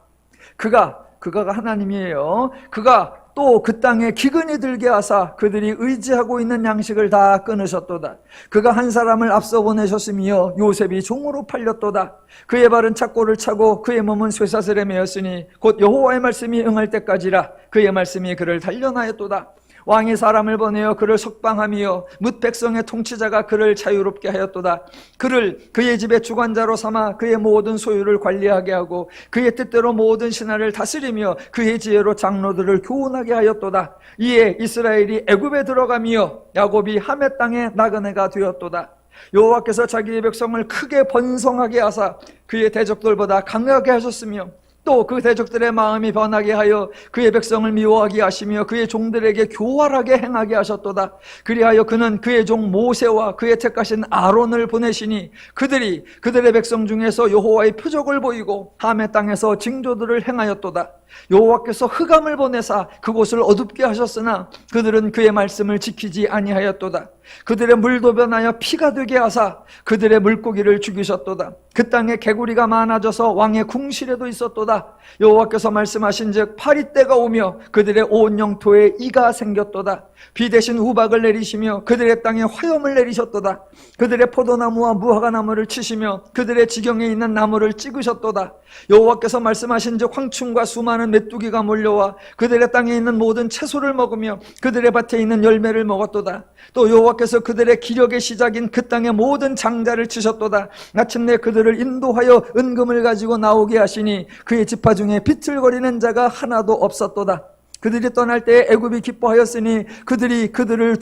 그가가 하나님이에요. 그가 또 그 땅에 기근이 들게 하사 그들이 의지하고 있는 양식을 다 끊으셨도다. 그가 한 사람을 앞서 보내셨으며 요셉이 종으로 팔렸도다. 그의 발은 착고를 차고 그의 몸은 쇠사슬에 매였으니 곧 여호와의 말씀이 응할 때까지라. 그의 말씀이 그를 단련하였도다. 왕이 사람을 보내어 그를 석방하며 뭇 백성의 통치자가 그를 자유롭게 하였도다. 그를 그의 집의 주관자로 삼아 그의 모든 소유를 관리하게 하고 그의 뜻대로 모든 신하를 다스리며 그의 지혜로 장로들을 교훈하게 하였도다. 이에 이스라엘이 애굽에 들어가며 야곱이 하멜 땅의 나그네가 되었도다. 여호와께서 자기의 백성을 크게 번성하게 하사 그의 대적들보다 강하게 하셨으며 또 그 대적들의 마음이 변하게 하여 그의 백성을 미워하게 하시며 그의 종들에게 교활하게 행하게 하셨도다. 그리하여 그는 그의 종 모세와 그의 택하신 아론을 보내시니 그들이 그들의 백성 중에서 여호와의 표적을 보이고 하멜 땅에서 징조들을 행하였도다. 여호와께서 흑암을 보내사 그곳을 어둡게 하셨으나 그들은 그의 말씀을 지키지 아니하였도다. 그들의 물도 변하여 피가 되게 하사 그들의 물고기를 죽이셨도다. 그 땅에 개구리가 많아져서 왕의 궁실에도 있었도다. 여호와께서 말씀하신즉 파리때가 오며 그들의 온 영토에 이가 생겼도다. 비 대신 우박을 내리시며 그들의 땅에 화염을 내리셨도다. 그들의 포도나무와 무화과나무를 치시며 그들의 지경에 있는 나무를 찍으셨도다. 여호와께서 말씀하신즉 황충과 수많은 많은 메뚜기가 몰려와 그들의 땅에 있는 모든 채소를 먹으며 그들의 밭에 있는 열매를 먹었도다. 또 여호와께서 그들의 기력의 시작인 그 땅의 모든 장자를 치셨도다. 마침내 그들을 인도하여 은금을 가지고 나오게 하시니 그의 지파 중에 비틀거리는 자가 하나도 없었도다. 그들이 떠날 때에 애굽이 기뻐하였으니 그들이 그들을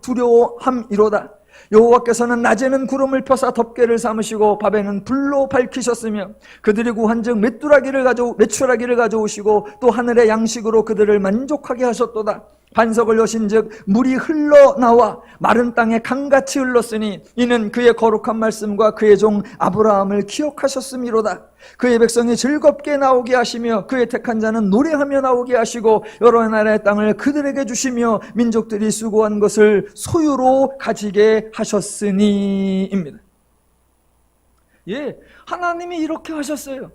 두려워함이로다. 여호와께서는 낮에는 구름을 펴사 덮개를 삼으시고 밤에는 불로 밝히셨으며 그들이 구한즉 메추라기를 가져오시고 또 하늘의 양식으로 그들을 만족하게 하셨도다. 반석을 여신즉 물이 흘러나와 마른 땅에 강같이 흘렀으니 이는 그의 거룩한 말씀과 그의 종 아브라함을 기억하셨음이로다. 그의 백성이 즐겁게 나오게 하시며 그의 택한 자는 노래하며 나오게 하시고 여러 나라의 땅을 그들에게 주시며 민족들이 수고한 것을 소유로 가지게 하셨으니입니다. 예, 하나님이 이렇게 하셨어요.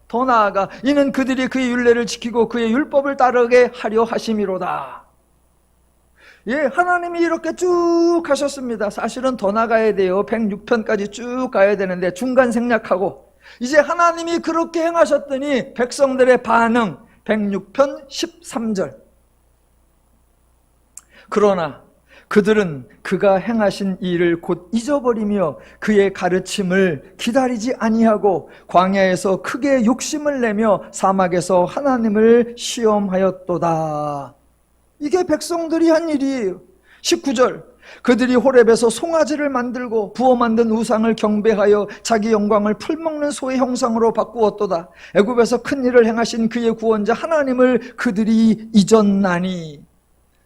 더 나아가 이는 그들이 그의 율례를 지키고 그의 율법을 따르게 하려 하심이로다. 예, 하나님이 이렇게 쭉 하셨습니다. 사실은 더 나가야 돼요. 106편까지 쭉 가야 되는데 중간 생략하고 이제 하나님이 그렇게 행하셨더니 백성들의 반응 106편 13절. 그러나 그들은 그가 행하신 일을 곧 잊어버리며 그의 가르침을 기다리지 아니하고 광야에서 크게 욕심을 내며 사막에서 하나님을 시험하였도다. 이게 백성들이 한 일이에요. 19절. 그들이 호렙에서 송아지를 만들고 부어 만든 우상을 경배하여 자기 영광을 풀먹는 소의 형상으로 바꾸었도다. 애굽에서 큰 일을 행하신 그의 구원자 하나님을 그들이 잊었나니.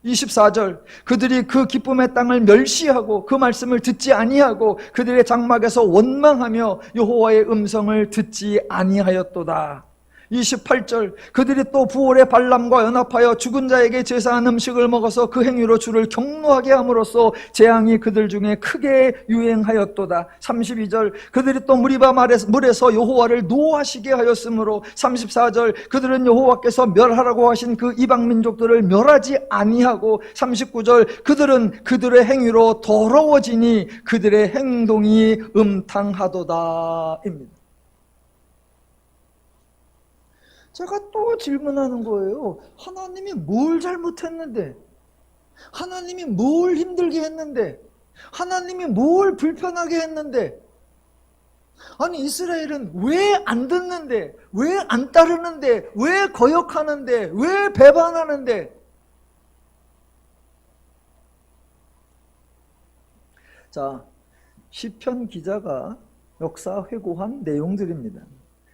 24절. 그들이 그 기쁨의 땅을 멸시하고 그 말씀을 듣지 아니하고 그들의 장막에서 원망하며 여호와의 음성을 듣지 아니하였도다. 28절. 그들이 또 부올의 발람과 연합하여 죽은 자에게 제사한 음식을 먹어서 그 행위로 주를 경노하게 함으로써 재앙이 그들 중에 크게 유행하였도다. 32절. 그들이 또 무리바 물에서 여호와를 노하시게 하였으므로. 34절. 그들은 여호와께서 멸하라고 하신 그 이방 민족들을 멸하지 아니하고. 39절. 그들은 그들의 행위로 더러워지니 그들의 행동이 음탕하도다 입니다. 제가 또 질문하는 거예요. 하나님이 뭘 잘못했는데? 하나님이 뭘 힘들게 했는데? 하나님이 뭘 불편하게 했는데? 아니 이스라엘은 왜 안 듣는데? 왜 안 따르는데? 왜 거역하는데? 왜 배반하는데? 자, 시편 기자가 역사 회고한 내용들입니다.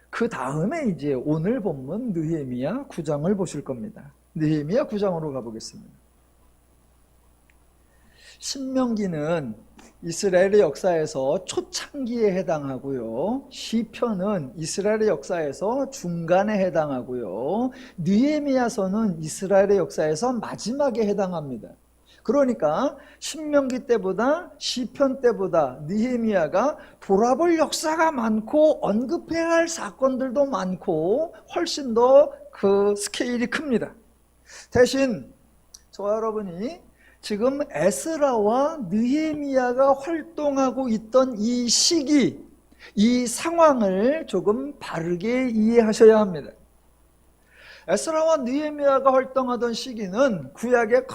그 다음에 이제 오늘 본문 느헤미야 9장을 보실 겁니다. 느헤미야 9장으로 가보겠습니다. 신명기는 이스라엘의 역사에서 초창기에 해당하고요. 시편은 이스라엘의 역사에서 중간에 해당하고요. 느헤미야서는 이스라엘의 역사에서 마지막에 해당합니다. 그러니까 신명기 때보다 시편 때보다 느헤미야가 돌아볼 역사가 많고 언급해야 할 사건들도 많고 훨씬 더 그 스케일이 큽니다. 대신 저와 여러분이 지금 에스라와 느헤미야가 활동하고 있던 이 시기, 이 상황을 조금 바르게 이해하셔야 합니다. 에스라와 느헤미야가 활동하던 시기는 구약의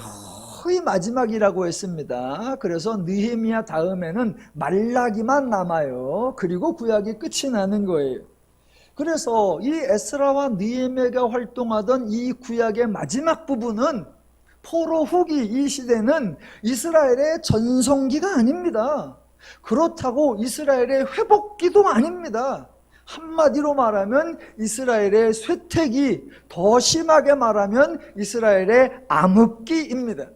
거의 마지막이라고 했습니다. 그래서 느헤미야 다음에는 말라기만 남아요. 그리고 구약이 끝이 나는 거예요. 그래서 이 에스라와 느헤미야가 활동하던 이 구약의 마지막 부분은 포로 후기 이 시대는 이스라엘의 전성기가 아닙니다. 그렇다고 이스라엘의 회복기도 아닙니다. 한마디로 말하면 이스라엘의 쇠퇴기, 더 심하게 말하면 이스라엘의 암흑기입니다.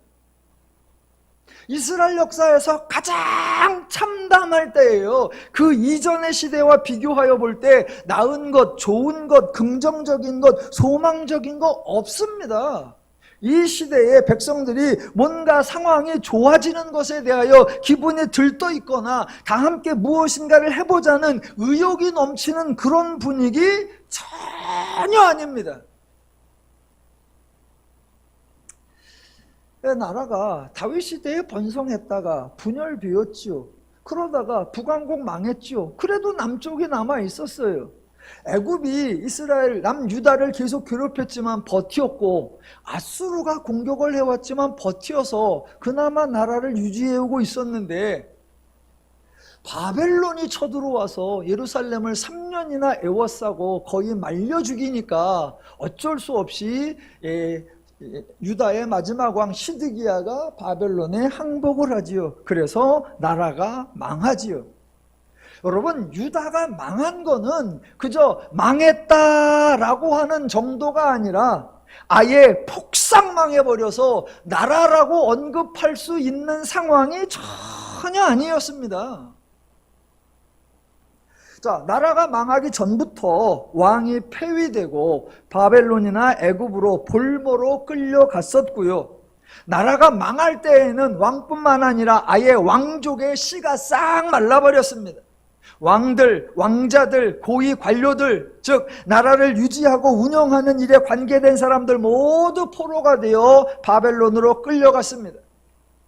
이스라엘 역사에서 가장 참담할 때예요. 그 이전의 시대와 비교하여 볼 때 나은 것, 좋은 것, 긍정적인 것, 소망적인 것 없습니다. 이 시대에 백성들이 뭔가 상황이 좋아지는 것에 대하여 기분이 들떠 있거나 다 함께 무엇인가를 해보자는 의욕이 넘치는 그런 분위기 전혀 아닙니다. 나라가 다윗 시대에 번성했다가 분열되었지요. 그러다가 북왕국 망했지요. 그래도 남쪽이 남아 있었어요. 애굽이 이스라엘 남유다를 계속 괴롭혔지만 버티었고, 아수르가 공격을 해왔지만 버티어서 그나마 나라를 유지해오고 있었는데, 바벨론이 쳐들어와서 예루살렘을 3년이나 에워싸고 거의 말려 죽이니까 어쩔 수 없이 유다의 마지막 왕 시드기야가 바벨론에 항복을 하지요. 그래서 나라가 망하지요. 여러분, 유다가 망한 거는 그저 망했다라고 하는 정도가 아니라 아예 폭삭 망해버려서 나라라고 언급할 수 있는 상황이 전혀 아니었습니다. 자, 나라가 망하기 전부터 왕이 폐위되고 바벨론이나 애굽으로 볼모로 끌려갔었고요. 나라가 망할 때에는 왕뿐만 아니라 아예 왕족의 씨가 싹 말라버렸습니다. 왕들, 왕자들, 고위 관료들, 즉 나라를 유지하고 운영하는 일에 관계된 사람들 모두 포로가 되어 바벨론으로 끌려갔습니다.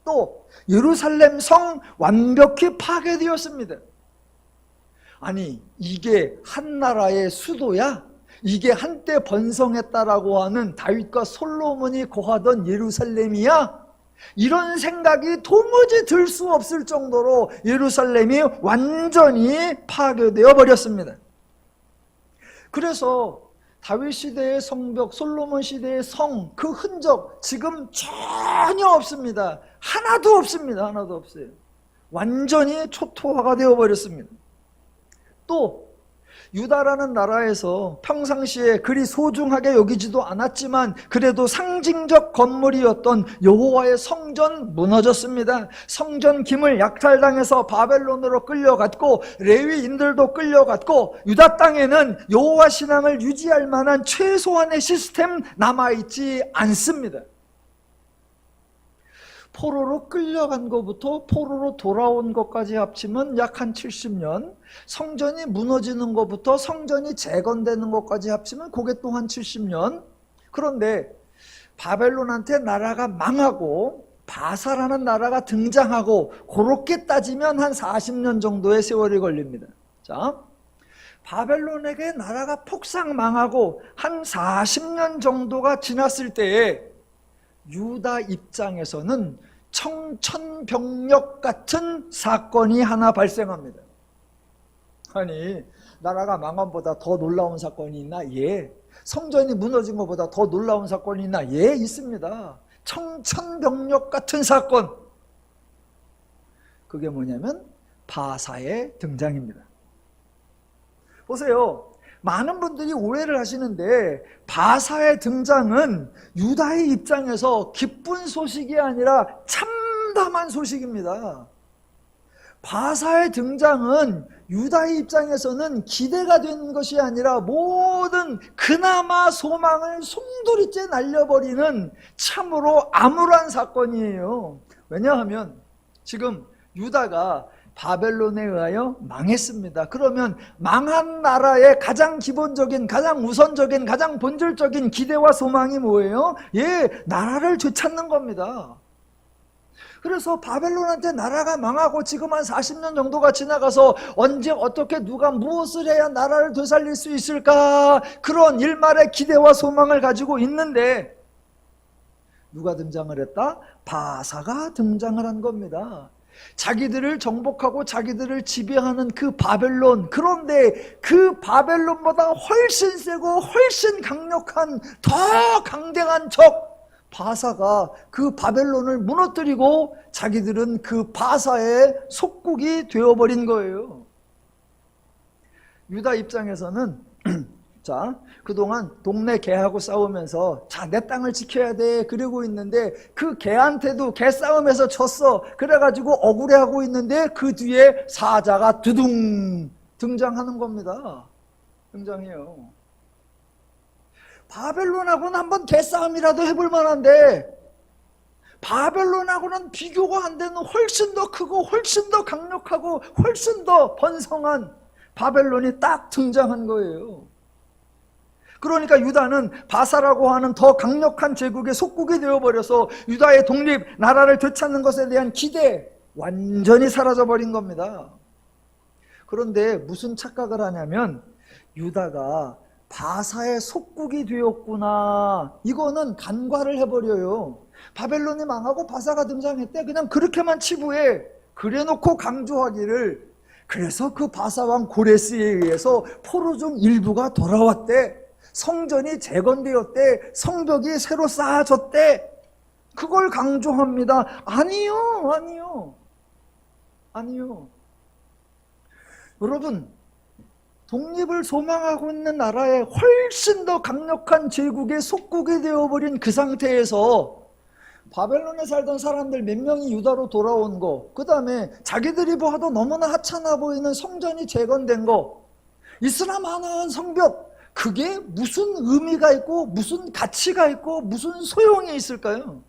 또 예루살렘 성 완벽히 파괴되었습니다. 아니, 이게 한 나라의 수도야? 이게 한때 번성했다라고 하는 다윗과 솔로몬이 거하던 예루살렘이야? 이런 생각이 도무지 들 수 없을 정도로 예루살렘이 완전히 파괴되어 버렸습니다. 그래서 다윗 시대의 성벽, 솔로몬 시대의 성, 그 흔적 지금 전혀 없습니다. 하나도 없습니다. 하나도 없어요. 완전히 초토화가 되어 버렸습니다. 또 유다라는 나라에서 평상시에 그리 소중하게 여기지도 않았지만 그래도 상징적 건물이었던 여호와의 성전 무너졌습니다. 성전 기물 약탈당해서 바벨론으로 끌려갔고 레위인들도 끌려갔고 유다 땅에는 여호와 신앙을 유지할 만한 최소한의 시스템 남아있지 않습니다. 포로로 끌려간 것부터 포로로 돌아온 것까지 합치면 약 한 70년, 성전이 무너지는 것부터 성전이 재건되는 것까지 합치면 그게 또 한 70년. 그런데 바벨론한테 나라가 망하고 바사라는 나라가 등장하고 그렇게 따지면 한 40년 정도의 세월이 걸립니다. 자, 바벨론에게 나라가 폭삭 망하고 한 40년 정도가 지났을 때에 유다 입장에서는 청천벽력 같은 사건이 하나 발생합니다. 아니, 나라가 망함보다 더 놀라운 사건이 있나? 예. 성전이 무너진 것보다 더 놀라운 사건이 있나? 예, 있습니다. 청천벽력 같은 사건. 그게 뭐냐면 바사의 등장입니다. 보세요. 많은 분들이 오해를 하시는데 바사의 등장은 유다의 입장에서 기쁜 소식이 아니라 참담한 소식입니다. 바사의 등장은 유다의 입장에서는 기대가 된 것이 아니라 모든 그나마 소망을 송두리째 날려버리는 참으로 암울한 사건이에요. 왜냐하면 지금 유다가 바벨론에 의하여 망했습니다. 그러면 망한 나라의 가장 기본적인, 가장 우선적인, 가장 본질적인 기대와 소망이 뭐예요? 예, 나라를 되찾는 겁니다. 그래서 바벨론한테 나라가 망하고 지금 한 40년 정도가 지나가서 언제 어떻게 누가 무엇을 해야 나라를 되살릴 수 있을까? 그런 일말의 기대와 소망을 가지고 있는데 누가 등장을 했다? 바사가 등장을 한 겁니다. 자기들을 정복하고 자기들을 지배하는 그 바벨론, 그런데 그 바벨론보다 훨씬 세고 훨씬 강력한 더 강대한 적 바사가 그 바벨론을 무너뜨리고 자기들은 그 바사의 속국이 되어버린 거예요. 유다 입장에서는 자, 그동안 동네 개하고 싸우면서 자, 내 땅을 지켜야 돼 그러고 있는데 그 개한테도 개 싸움에서 졌어. 그래가지고 억울해하고 있는데 그 뒤에 사자가 두둥 등장하는 겁니다. 등장해요. 바벨론하고는 한번 개싸움이라도 해볼 만한데 바벨론하고는 비교가 안 되는 훨씬 더 크고 훨씬 더 강력하고 훨씬 더 번성한 바벨론이 딱 등장한 거예요. 그러니까 유다는 바사라고 하는 더 강력한 제국의 속국이 되어버려서 유다의 독립, 나라를 되찾는 것에 대한 기대 완전히 사라져버린 겁니다. 그런데 무슨 착각을 하냐면 유다가 바사의 속국이 되었구나. 이거는 간과를 해버려요. 바벨론이 망하고 바사가 등장했대. 그냥 그렇게만 치부해. 그래놓고 강조하기를, 그래서 그 바사왕 고레스에 의해서 포로 중 일부가 돌아왔대. 성전이 재건되었대. 성벽이 새로 쌓아졌대. 그걸 강조합니다. 아니요. 여러분, 독립을 소망하고 있는 나라에 훨씬 더 강력한 제국의 속국이 되어버린 그 상태에서 바벨론에 살던 사람들 몇 명이 유다로 돌아온 거, 그 다음에 자기들이 봐도 너무나 하찮아 보이는 성전이 재건된 거, 이스라만한 성벽, 그게 무슨 의미가 있고 무슨 가치가 있고 무슨 소용이 있을까요?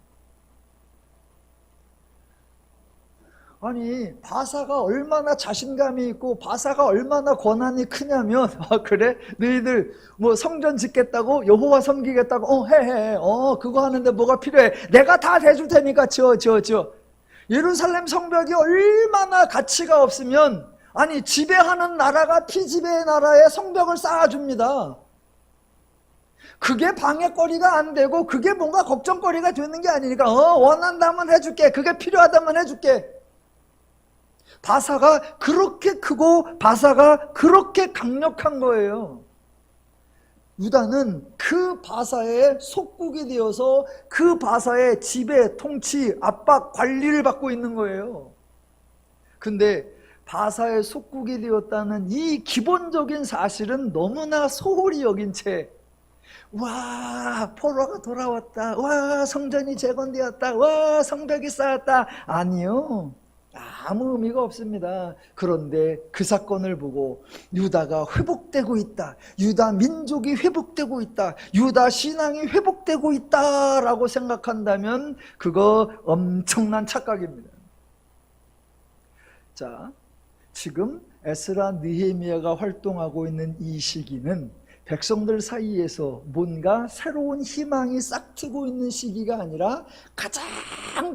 아니, 바사가 얼마나 자신감이 있고 바사가 얼마나 권한이 크냐면, 그래? 너희들 뭐 성전 짓겠다고? 여호와 섬기겠다고? 해. 그거 하는데 뭐가 필요해? 내가 다 대줄 테니까 지어. 예루살렘 성벽이 얼마나 가치가 없으면, 아니, 지배하는 나라가 피지배의 나라에 성벽을 쌓아줍니다. 그게 방해거리가 안 되고 그게 뭔가 걱정거리가 되는 게 아니니까, 원한다면 해줄게. 그게 필요하다면 해줄게. 바사가 그렇게 크고 바사가 그렇게 강력한 거예요. 유다는 그 바사의 속국이 되어서 그 바사의 지배, 통치, 압박, 관리를 받고 있는 거예요. 근데 바사의 속국이 되었다는 이 기본적인 사실은 너무나 소홀히 여긴 채, 와, 포로가 돌아왔다, 와, 성전이 재건되었다, 와, 성벽이 쌓였다. 아니요, 아무 의미가 없습니다. 그런데 그 사건을 보고 유다가 회복되고 있다, 유다 민족이 회복되고 있다, 유다 신앙이 회복되고 있다라고 생각한다면 그거 엄청난 착각입니다. 자, 지금 에스라 느헤미야가 활동하고 있는 이 시기는 백성들 사이에서 뭔가 새로운 희망이 싹트고 있는 시기가 아니라 가장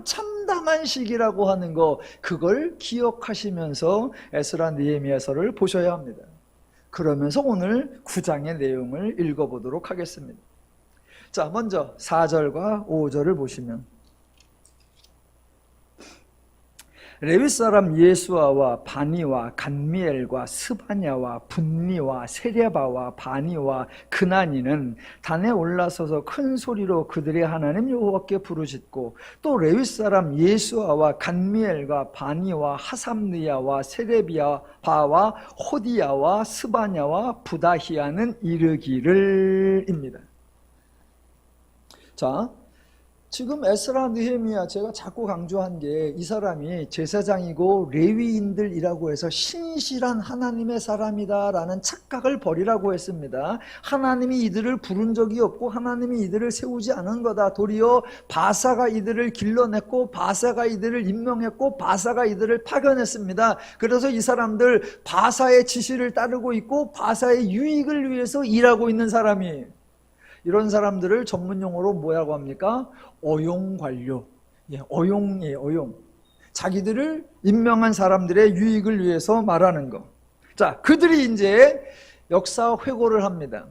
참담한 시기라고 하는 거, 그걸 기억하시면서 에스라 느헤미야서를 보셔야 합니다. 그러면서 오늘 9장의 내용을 읽어보도록 하겠습니다. 자, 먼저 4절과 5절을 보시면, 레위 사람 예수아와 바니와 간미엘과 스바냐와 분니와 세레바와 바니와 그나니는 단에 올라서서 큰 소리로 그들의 하나님 여호와께 부르짖고, 또 레위 사람 예수아와 간미엘과 바니와 하삼느야와 세레비아바와 호디야와 스바냐와 부다히야는 이르기를입니다. 자, 지금 에스라 느헤미야, 제가 자꾸 강조한 게, 이 사람이 제사장이고 레위인들이라고 해서 신실한 하나님의 사람이다라는 착각을 버리라고 했습니다. 하나님이 이들을 부른 적이 없고 하나님이 이들을 세우지 않은 거다. 도리어 바사가 이들을 길러냈고 바사가 이들을 임명했고 바사가 이들을 파견했습니다. 그래서 이 사람들 바사의 지시를 따르고 있고 바사의 유익을 위해서 일하고 있는 사람이에요. 이런 사람들을 전문용어로 뭐라고 합니까? 어용관료. 어용이에요, 어용. 자기들을 임명한 사람들의 유익을 위해서 말하는 거. 자, 그들이 이제 역사 회고를 합니다.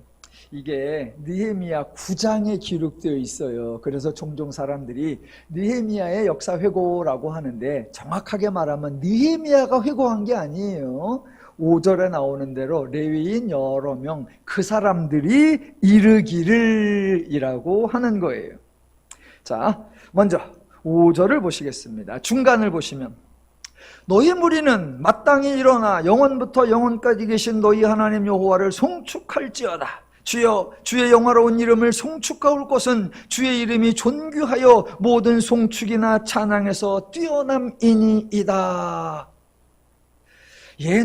이게 느헤미야 9장에 기록되어 있어요. 그래서 종종 사람들이 느헤미야의 역사 회고라고 하는데, 정확하게 말하면 느헤미야가 회고한 게 아니에요. 5절에 나오는 대로 레위인 여러 명, 그 사람들이 이르기를 이라고 하는 거예요. 자, 먼저 5절을 보시겠습니다. 중간을 보시면, 너희 무리는 마땅히 일어나 영원부터 영원까지 계신 너희 하나님 여호와를 송축할지어다. 주여, 주의 영화로운 이름을 송축하올 것은 주의 이름이 존귀하여 모든 송축이나 찬양에서 뛰어남이니이다.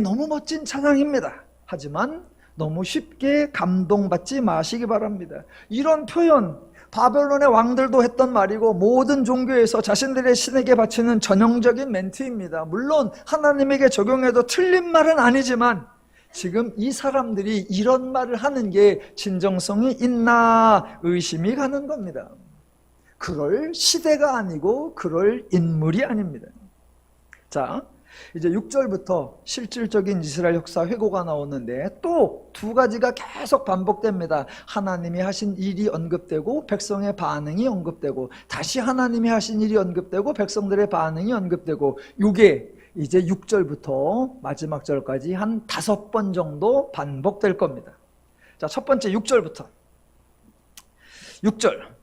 너무 멋진 찬양입니다. 하지만 너무 쉽게 감동받지 마시기 바랍니다. 이런 표현, 바벨론의 왕들도 했던 말이고 모든 종교에서 자신들의 신에게 바치는 전형적인 멘트입니다. 물론 하나님에게 적용해도 틀린 말은 아니지만, 지금 이 사람들이 이런 말을 하는 게 진정성이 있나 의심이 가는 겁니다. 그럴 시대가 아니고 그럴 인물이 아닙니다. 자, 이제 6절부터 실질적인 이스라엘 역사 회고가 나오는데 또 두 가지가 계속 반복됩니다. 하나님이 하신 일이 언급되고 백성의 반응이 언급되고 다시 하나님이 하신 일이 언급되고 백성들의 반응이 언급되고, 이게 이제 6절부터 마지막 절까지 한 5번 정도 반복될 겁니다. 자, 첫 번째 6절부터. 6절.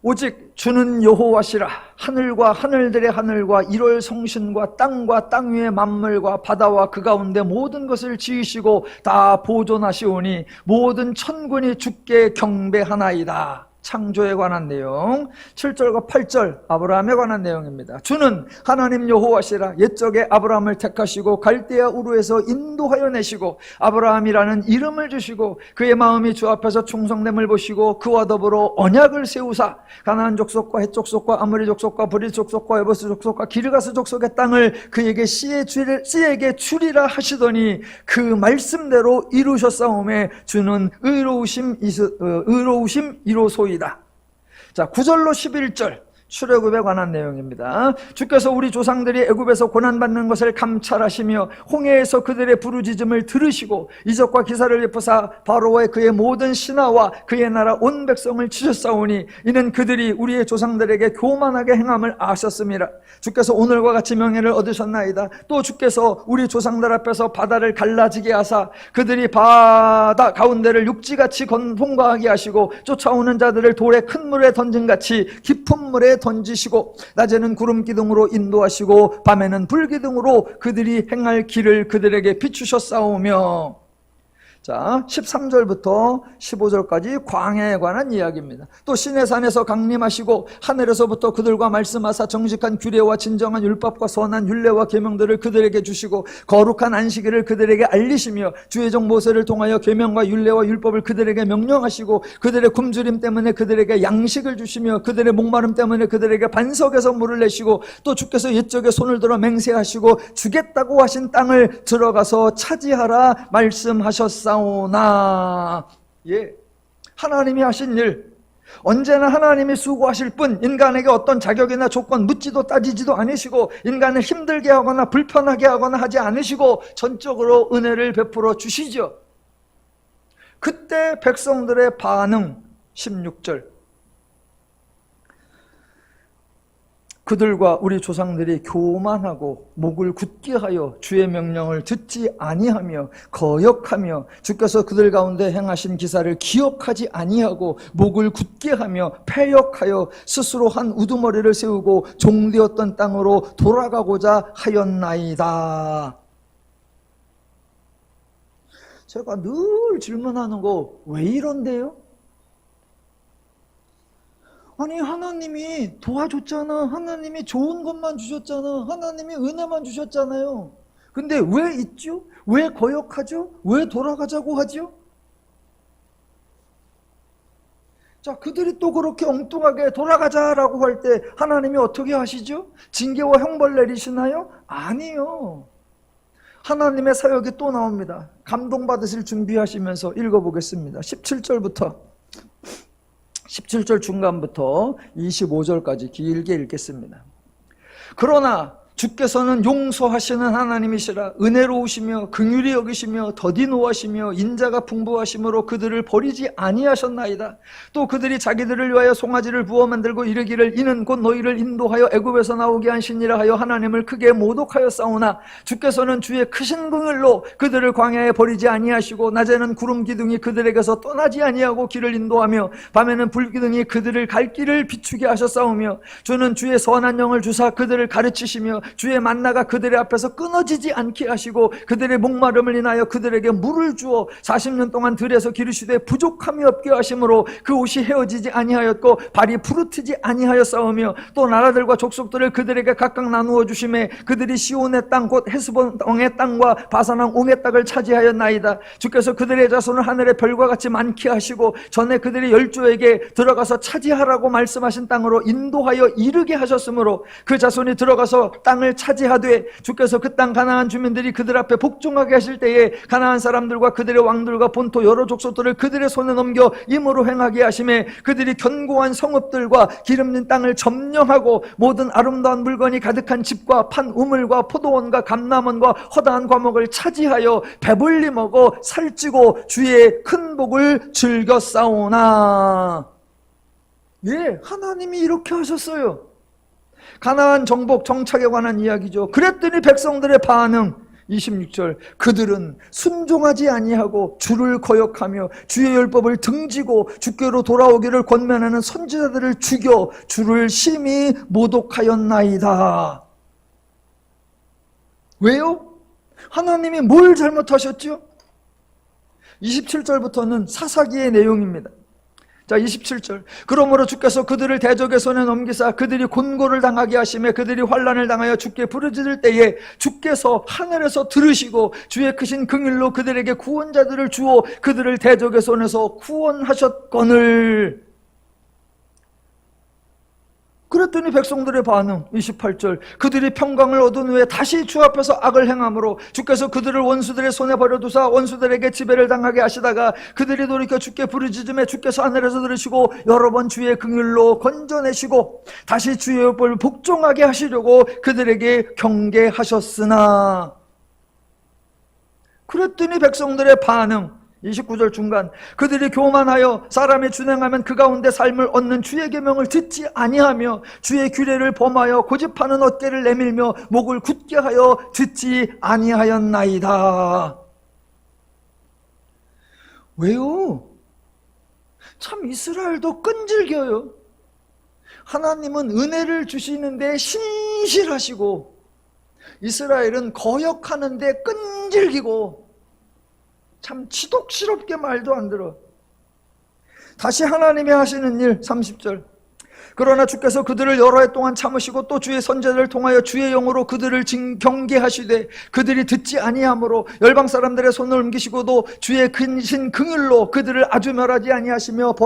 오직 주는 여호와시라. 하늘과 하늘들의 하늘과 일월 성신과 땅과 땅 위의 만물과 바다와 그 가운데 모든 것을 지으시고 다 보존하시오니 모든 천군이 주께 경배하나이다. 창조에 관한 내용. 7절과 8절 아브라함에 관한 내용입니다. 주는 하나님 여호와시라. 옛적에 아브라함을 택하시고 갈대아 우르에서 인도하여 내시고 아브라함이라는 이름을 주시고 그의 마음이 주 앞에서 충성됨을 보시고 그와 더불어 언약을 세우사 가나안 족속과 헷 족속과 아모리 족속과 브릿 족속과 에버스 족속과 기르가스 족속의 땅을 그에게 씨에게 주리라 하시더니 그 말씀대로 이루셨사오매 주는 의로우심이로소이다. 자, 9절로 11절 출애굽에 관한 내용입니다. 주께서 우리 조상들이 애굽에서 고난받는 것을 감찰하시며 홍해에서 그들의 부르짖음을 들으시고 이적과 기사를 베푸사 바로와 그의 모든 신하와 그의 나라 온 백성을 치셨사오니 이는 그들이 우리의 조상들에게 교만하게 행함을 아셨음이라. 주께서 오늘과 같이 명예를 얻으셨나이다. 또 주께서 우리 조상들 앞에서 바다를 갈라지게 하사 그들이 바다 가운데를 육지같이 통과하게 하시고 쫓아오는 자들을 돌에 큰 물에 던진같이 깊은 물에 던지시고 낮에는 구름 기둥으로 인도하시고 밤에는 불 기둥으로 그들이 행할 길을 그들에게 비추셨사오며. 자, 13절부터 15절까지 광야에 관한 이야기입니다. 또 시내산에서 강림하시고 하늘에서부터 그들과 말씀하사 정직한 규례와 진정한 율법과 선한 율례와 계명들을 그들에게 주시고 거룩한 안식일을 그들에게 알리시며 주의 종 모세를 통하여 계명과 율례와 율법을 그들에게 명령하시고 그들의 굶주림 때문에 그들에게 양식을 주시며 그들의 목마름 때문에 그들에게 반석에서 물을 내시고 또 주께서 옛적에 손을 들어 맹세하시고 주겠다고 하신 땅을 들어가서 차지하라 말씀하셨사오나. 예, 하나님이 하신 일, 언제나 하나님이 수고하실 뿐 인간에게 어떤 자격이나 조건 묻지도 따지지도 않으시고 인간을 힘들게 하거나 불편하게 하거나 하지 않으시고 전적으로 은혜를 베풀어 주시죠. 그때 백성들의 반응 16절. 그들과 우리 조상들이 교만하고 목을 굳게 하여 주의 명령을 듣지 아니하며 거역하며 주께서 그들 가운데 행하신 기사를 기억하지 아니하고 목을 굳게 하며 패역하여 스스로 한 우두머리를 세우고 종되었던 땅으로 돌아가고자 하였나이다. 제가 늘 질문하는 거 왜 이런데요? 아니, 하나님이 도와줬잖아. 하나님이 좋은 것만 주셨잖아. 하나님이 은혜만 주셨잖아요. 근데 왜 있죠? 왜 거역하죠? 왜 돌아가자고 하죠? 자, 그들이 또 그렇게 엉뚱하게 돌아가자라고 할 때 하나님이 어떻게 하시죠? 징계와 형벌 내리시나요? 아니요. 하나님의 사역이 또 나옵니다. 감동받으실 준비하시면서 읽어보겠습니다. 17절 중간부터 25절까지 길게 읽겠습니다. 그러나 주께서는 용서하시는 하나님이시라 은혜로우시며 긍휼히 여기시며 더디 노하시며 인자가 풍부하심으로 그들을 버리지 아니하셨나이다. 또 그들이 자기들을 위하여 송아지를 부어 만들고 이르기를 이는 곧 너희를 인도하여 애굽에서 나오게 한 신이라 하여 하나님을 크게 모독하였사오나 주께서는 주의 크신 긍휼로 그들을 광야에 버리지 아니하시고 낮에는 구름 기둥이 그들에게서 떠나지 아니하고 길을 인도하며 밤에는 불 기둥이 그들을 갈 길을 비추게 하셨사오며 주는 주의 선한 영을 주사 그들을 가르치시며 주의 만나가 그들의 앞에서 끊어지지 않게 하시고 그들의 목마름을 인하여 그들에게 물을 주어 40년 동안 들에서 기르시되 부족함이 없게 하심으로 그 옷이 헤어지지 아니하였고 발이 부르트지 아니하였사오며 또 나라들과 족속들을 그들에게 각각 나누어 주심에 그들이 시온의 땅 곧 헤스본 왕의 땅과 바산왕 옹의 땅을 차지하였나이다. 주께서 그들의 자손을 하늘의 별과 같이 많게 하시고 전에 그들이 열조에게 들어가서 차지하라고 말씀하신 땅으로 인도하여 이르게 하셨으므로 그 자손이 들어가서 땅을 땅을 차지하되 주께서 그 땅 가나안 주민들이 그들 앞에 복종하게 하실 때에 가나안 사람들과 그들의 왕들과 본토 여러 족속들을 그들의 손에 넘겨 임으로 행하게 하심에 그들이 견고한 성읍들과 기름진 땅을 점령하고 모든 아름다운 물건이 가득한 집과 판 우물과 포도원과 감람원과 허다한 과목을 차지하여 배불리 먹어 살찌고 주의 큰 복을 즐겨 싸우나. 예, 하나님이 이렇게 하셨어요. 가나안 정복 정착에 관한 이야기죠. 그랬더니 백성들의 반응 26절, 그들은 순종하지 아니하고 주를 거역하며 주의 율법을 등지고 주께로 돌아오기를 권면하는 선지자들을 죽여 주를 심히 모독하였나이다. 왜요? 하나님이 뭘 잘못하셨죠? 27절부터는 사사기의 내용입니다. 자, 27절. 그러므로 주께서 그들을 대적의 손에 넘기사 그들이 곤고를 당하게 하시며 그들이 환난을 당하여 주께 부르짖을 때에 주께서 하늘에서 들으시고 주의 크신 긍휼로 그들에게 구원자들을 주어 그들을 대적의 손에서 구원하셨거늘. 그랬더니 백성들의 반응 28절, 그들이 평강을 얻은 후에 다시 주 앞에서 악을 행함으로 주께서 그들을 원수들의 손에 버려두사 원수들에게 지배를 당하게 하시다가 그들이 돌이켜 주께 부르짖음에 주께서 하늘에서 들으시고 여러 번 주의 긍휼로 건져내시고 다시 주의 율법을 복종하게 하시려고 그들에게 경계하셨으나. 그랬더니 백성들의 반응 29절 중간, 그들이 교만하여 사람이 준행하면 그 가운데 삶을 얻는 주의 계명을 듣지 아니하며 주의 규례를 범하여 고집하는 어깨를 내밀며 목을 굳게 하여 듣지 아니하였나이다. 왜요? 참 이스라엘도 끈질겨요. 하나님은 은혜를 주시는데 신실하시고 이스라엘은 거역하는데 끈질기고 참 지독스럽게 말도 안 들어. 다시 하나님이 하시는 일 30절, 그러나 주께서 그들을 여러 해 동안 참으시고 또 주의 선지자들을 통하여 주의 영으로 그들을 경계하시되 그들이 듣지 아니하므로 열방 사람들의 손을 옮기시고도 주의 크신 긍휼로 그들을 아주 멸하지 아니하시며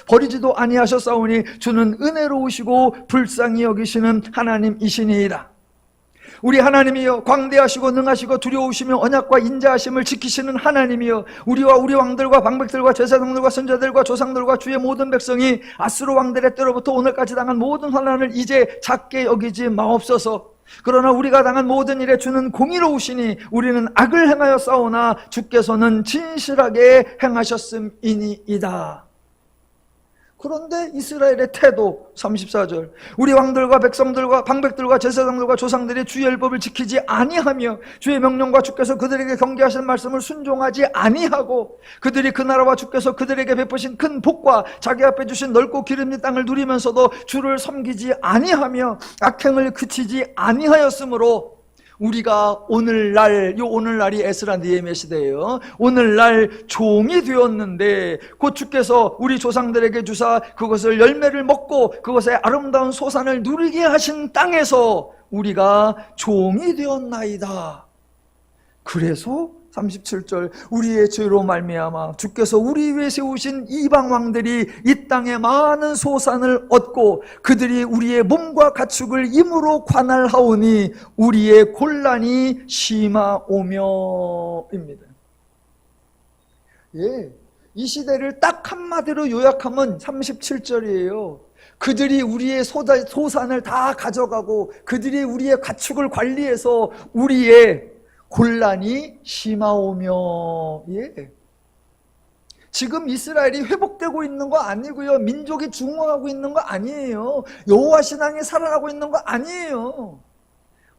버리지도 아니하셨사오니 주는 은혜로우시고 불쌍히 여기시는 하나님이시니이다. 우리 하나님이여, 광대하시고 능하시고 두려우시며 언약과 인자하심을 지키시는 하나님이여, 우리와 우리 왕들과 방백들과 제사장들과 선자들과 조상들과 주의 모든 백성이 아수르 왕들의 때로부터 오늘까지 당한 모든 환난을 이제 작게 여기지 마옵소서. 그러나 우리가 당한 모든 일에 주는 공의로우시니 우리는 악을 행하여 싸우나 주께서는 진실하게 행하셨음이니이다. 그런데 이스라엘의 태도 34절, 우리 왕들과 백성들과 방백들과 제사장들과 조상들이 주의 율법을 지키지 아니하며 주의 명령과 주께서 그들에게 경계하신 말씀을 순종하지 아니하고 그들이 그 나라와 주께서 그들에게 베푸신 큰 복과 자기 앞에 주신 넓고 기름진 땅을 누리면서도 주를 섬기지 아니하며 악행을 그치지 아니하였으므로 우리가 오늘날, 오늘날이 에스라 느헤미야 시대예요. 오늘날 종이 되었는데 곧 주께서 우리 조상들에게 주사 그것을 열매를 먹고 그것의 아름다운 소산을 누리게 하신 땅에서 우리가 종이 되었나이다. 그래서 37절, 우리의 죄로 말미암아 주께서 우리 위에 세우신 이방 왕들이 이 땅에 많은 소산을 얻고 그들이 우리의 몸과 가축을 임으로 관할하오니 우리의 곤란이 심하오며입니다. 예, 이 시대를 딱 한마디로 요약하면 37절이에요. 그들이 우리의 소산을 다 가져가고 그들이 우리의 가축을 관리해서 우리의 곤란이 심하오며. 예. 지금 이스라엘이 회복되고 있는 거 아니고요, 민족이 중흥하고 있는 거 아니에요, 여호와 신앙이 살아나고 있는 거 아니에요.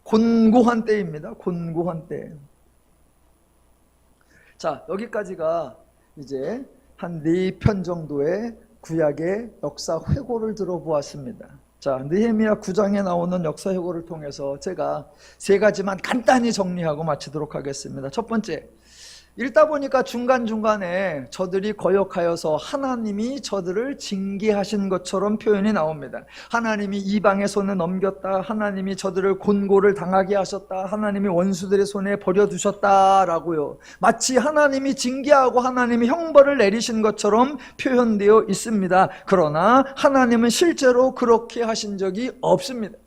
곤고한 때입니다. 곤고한 때. 자, 여기까지가 이제 한 4편 정도의 구약의 역사 회고를 들어보았습니다. 자, 느헤미야 9장에 나오는 역사 회고를 통해서 제가 3가지만 간단히 정리하고 마치도록 하겠습니다. 첫 번째, 읽다 보니까 중간중간에 저들이 거역하여서 하나님이 저들을 징계하신 것처럼 표현이 나옵니다. 하나님이 이방의 손에 넘겼다, 하나님이 저들을 곤고를 당하게 하셨다, 하나님이 원수들의 손에 버려두셨다라고요. 마치 하나님이 징계하고 하나님이 형벌을 내리신 것처럼 표현되어 있습니다. 그러나 하나님은 실제로 그렇게 하신 적이 없습니다.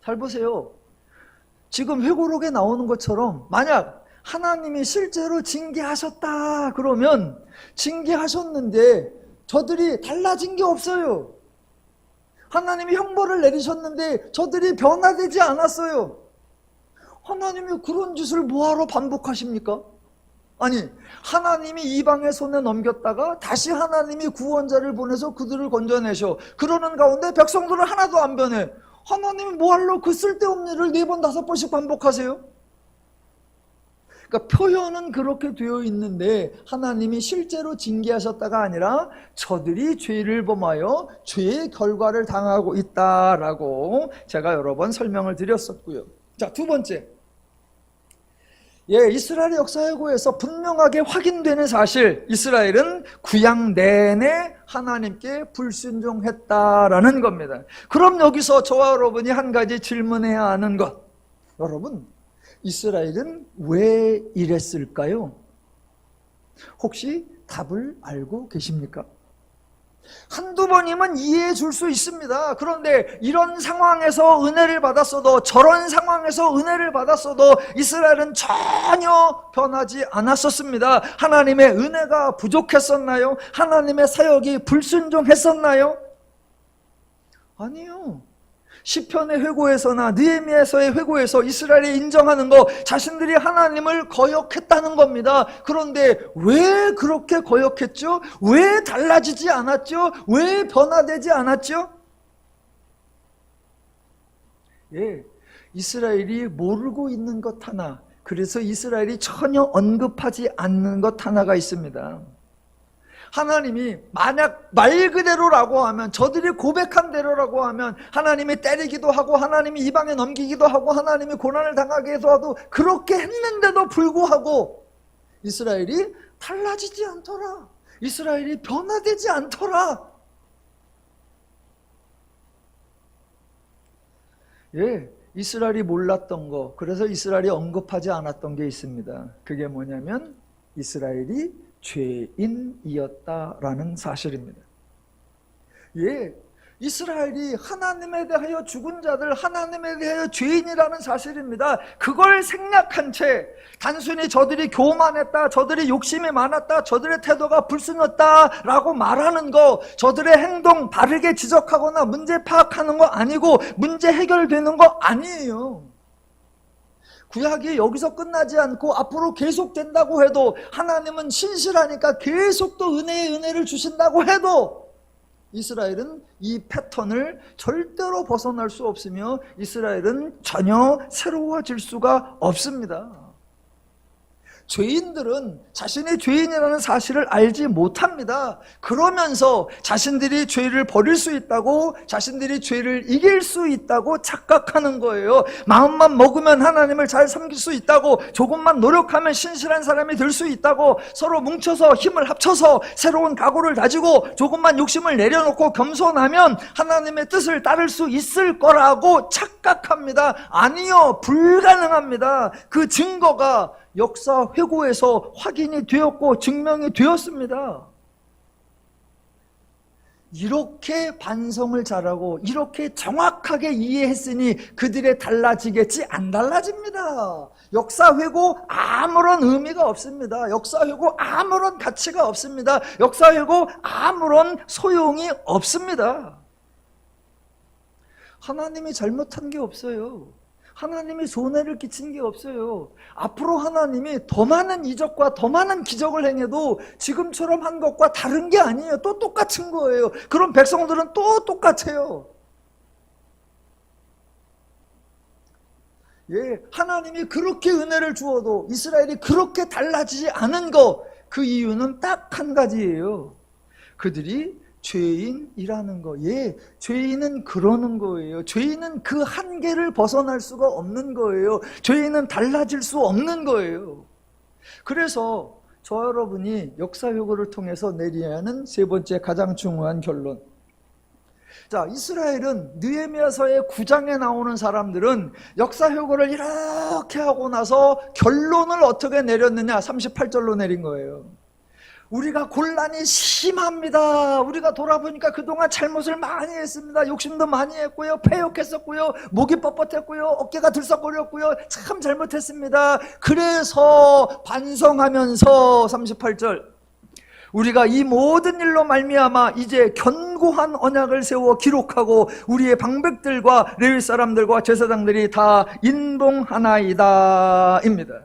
잘 보세요. 지금 회고록에 나오는 것처럼 만약 하나님이 실제로 징계하셨다 그러면 징계하셨는데 저들이 달라진 게 없어요. 하나님이 형벌을 내리셨는데 저들이 변화되지 않았어요. 하나님이 그런 짓을 뭐하러 반복하십니까? 아니, 하나님이 이방의 손에 넘겼다가 다시 하나님이 구원자를 보내서 그들을 건져내셔. 그러는 가운데 백성들은 하나도 안 변해. 하나님이 뭐하러 그 쓸데없는 일을 4번, 5번씩 반복하세요? 그러니까 표현은 그렇게 되어 있는데 하나님이 실제로 징계하셨다가 아니라 저들이 죄를 범하여 죄의 결과를 당하고 있다라고 제가 여러 번 설명을 드렸었고요. 자, 두 번째. 이스라엘의 역사회고에서 분명하게 확인되는 사실, 이스라엘은 구약 내내 하나님께 불순종했다라는 겁니다. 그럼 여기서 저와 여러분이 한 가지 질문해야 하는 것, 여러분, 이스라엘은 왜 이랬을까요? 혹시 답을 알고 계십니까? 한두 번이면 이해해 줄 수 있습니다. 그런데 이런 상황에서 은혜를 받았어도 저런 상황에서 은혜를 받았어도 이스라엘은 전혀 변하지 않았었습니다. 하나님의 은혜가 부족했었나요? 하나님의 사역이 불순종했었나요? 아니요. 시편의 회고에서나 느헤미야서의 회고에서 이스라엘이 인정하는 거, 자신들이 하나님을 거역했다는 겁니다. 그런데 왜 그렇게 거역했죠? 왜 달라지지 않았죠? 왜 변화되지 않았죠? 이스라엘이 모르고 있는 것 하나, 그래서 이스라엘이 전혀 언급하지 않는 것 하나가 있습니다. 하나님이 만약 말 그대로라고 하면, 저들이 고백한 대로라고 하면 하나님이 때리기도 하고 하나님이 이방에 넘기기도 하고 하나님이 고난을 당하게 해서도 그렇게 했는데도 불구하고 이스라엘이 달라지지 않더라. 이스라엘이 변화되지 않더라. 이스라엘이 몰랐던 거, 그래서 이스라엘이 언급하지 않았던 게 있습니다. 그게 뭐냐면 이스라엘이 죄인이었다라는 사실입니다. 이스라엘이 하나님에 대하여 죽은 자들, 하나님에 대하여 죄인이라는 사실입니다. 그걸 생략한 채 단순히 저들이 교만했다, 저들이 욕심이 많았다, 저들의 태도가 불순했다라고 말하는 거, 저들의 행동 바르게 지적하거나 문제 파악하는 거 아니고 문제 해결되는 거 아니에요. 구약이 여기서 끝나지 않고 앞으로 계속된다고 해도, 하나님은 신실하니까 계속 또 은혜의 은혜를 주신다고 해도 이스라엘은 이 패턴을 절대로 벗어날 수 없으며 이스라엘은 전혀 새로워질 수가 없습니다. 죄인들은 자신이 죄인이라는 사실을 알지 못합니다. 그러면서 자신들이 죄를 버릴 수 있다고, 자신들이 죄를 이길 수 있다고 착각하는 거예요. 마음만 먹으면 하나님을 잘 섬길 수 있다고, 조금만 노력하면 신실한 사람이 될 수 있다고, 서로 뭉쳐서 힘을 합쳐서 새로운 각오를 다지고 조금만 욕심을 내려놓고 겸손하면 하나님의 뜻을 따를 수 있을 거라고 착각합니다. 아니요, 불가능합니다. 그 증거가 역사 회고에서 확인이 되었고 증명이 되었습니다. 이렇게 반성을 잘하고 이렇게 정확하게 이해했으니 그들의 달라지겠지? 안 달라집니다. 역사 회고 아무런 의미가 없습니다. 역사 회고 아무런 가치가 없습니다. 역사 회고 아무런 소용이 없습니다. 하나님이 잘못한 게 없어요. 하나님이 손해를 끼친 게 없어요. 앞으로 하나님이 더 많은 이적과 더 많은 기적을 행해도 지금처럼 한 것과 다른 게 아니에요. 또 똑같은 거예요. 그럼 백성들은 또 똑같아요. 하나님이 그렇게 은혜를 주어도 이스라엘이 그렇게 달라지지 않은 거, 그 이유는 딱 한 가지예요. 그들이 죄인이라는 거. 죄인은 그러는 거예요. 죄인은 그 한계를 벗어날 수가 없는 거예요. 죄인은 달라질 수 없는 거예요. 그래서 저 여러분이 역사 회고를 통해서 내려야 하는 세 번째 가장 중요한 결론. 자, 이스라엘은 느헤미야서의 9장에 나오는 사람들은 역사 회고를 이렇게 하고 나서 결론을 어떻게 내렸느냐? 38절로 내린 거예요. 우리가 곤란이 심합니다. 우리가 돌아보니까 그동안 잘못을 많이 했습니다. 욕심도 많이 했고요, 패욕했었고요, 목이 뻣뻣했고요, 어깨가 들썩거렸고요, 참 잘못했습니다. 그래서 반성하면서 38절, 우리가 이 모든 일로 말미암아 이제 견고한 언약을 세워 기록하고 우리의 방백들과 레위 사람들과 제사장들이 다 인봉하나이다 입니다.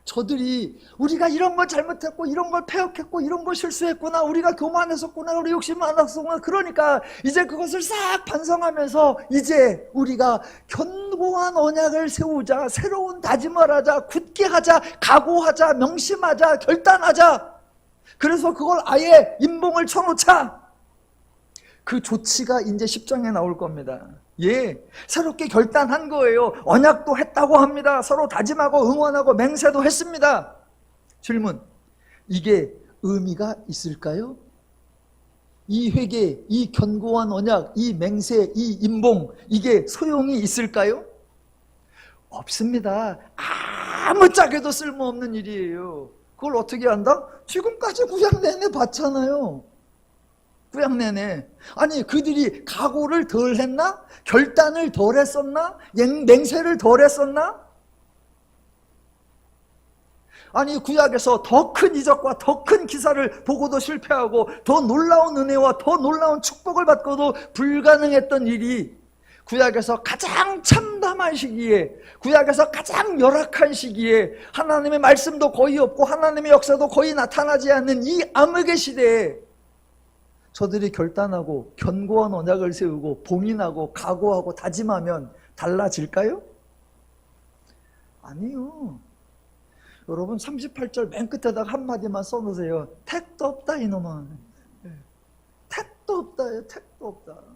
저들이 우리가 이런 걸 잘못했고 이런 걸 패역했고 이런 걸 실수했구나, 우리가 교만했었구나, 우리 욕심 많았었구나, 그러니까 이제 그것을 싹 반성하면서 이제 우리가 견고한 언약을 세우자, 새로운 다짐을 하자, 굳게 하자, 각오하자, 명심하자, 결단하자. 그래서 그걸 아예 인봉을 쳐놓자. 그 조치가 이제 10장에 나올 겁니다. 예, 새롭게 결단한 거예요. 언약도 했다고 합니다. 서로 다짐하고 응원하고 맹세도 했습니다. 질문, 이게 의미가 있을까요? 이 회개, 이 견고한 언약, 이 맹세, 이 인봉, 이게 소용이 있을까요? 없습니다. 아무짝에도 쓸모없는 일이에요. 그걸 어떻게 한다? 지금까지 구약 내내 봤잖아요. 구약 내내. 아니, 그들이 각오를 덜 했나? 결단을 덜 했었나? 맹세를 덜 했었나? 아니, 구약에서 더 큰 이적과 더 큰 기사를 보고도 실패하고 더 놀라운 은혜와 더 놀라운 축복을 받고도 불가능했던 일이 구약에서 가장 참담한 시기에, 구약에서 가장 열악한 시기에, 하나님의 말씀도 거의 없고 하나님의 역사도 거의 나타나지 않는 이 암흑의 시대에 저들이 결단하고 견고한 언약을 세우고 봉인하고 각오하고 다짐하면 달라질까요? 아니요. 여러분 38절 맨 끝에다가 한마디만 써놓으세요. 택도 없다 이놈아. 택도 없다요. 택도 없다.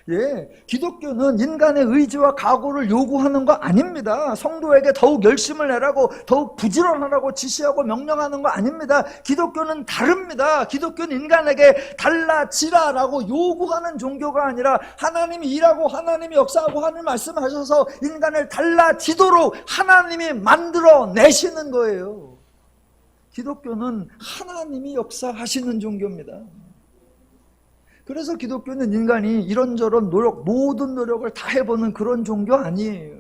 예, 기독교는 인간의 의지와 각오를 요구하는 거 아닙니다. 성도에게 더욱 열심을 내라고, 더욱 부지런하라고 지시하고 명령하는 거 아닙니다. 기독교는 다릅니다. 기독교는 인간에게 달라지라라고 요구하는 종교가 아니라 하나님이 일하고 하나님이 역사하고 하나님 말씀하셔서 인간을 달라지도록 하나님이 만들어 내시는 거예요. 기독교는 하나님이 역사하시는 종교입니다. 그래서 기독교는 인간이 이런저런 노력, 모든 노력을 다 해보는 그런 종교 아니에요.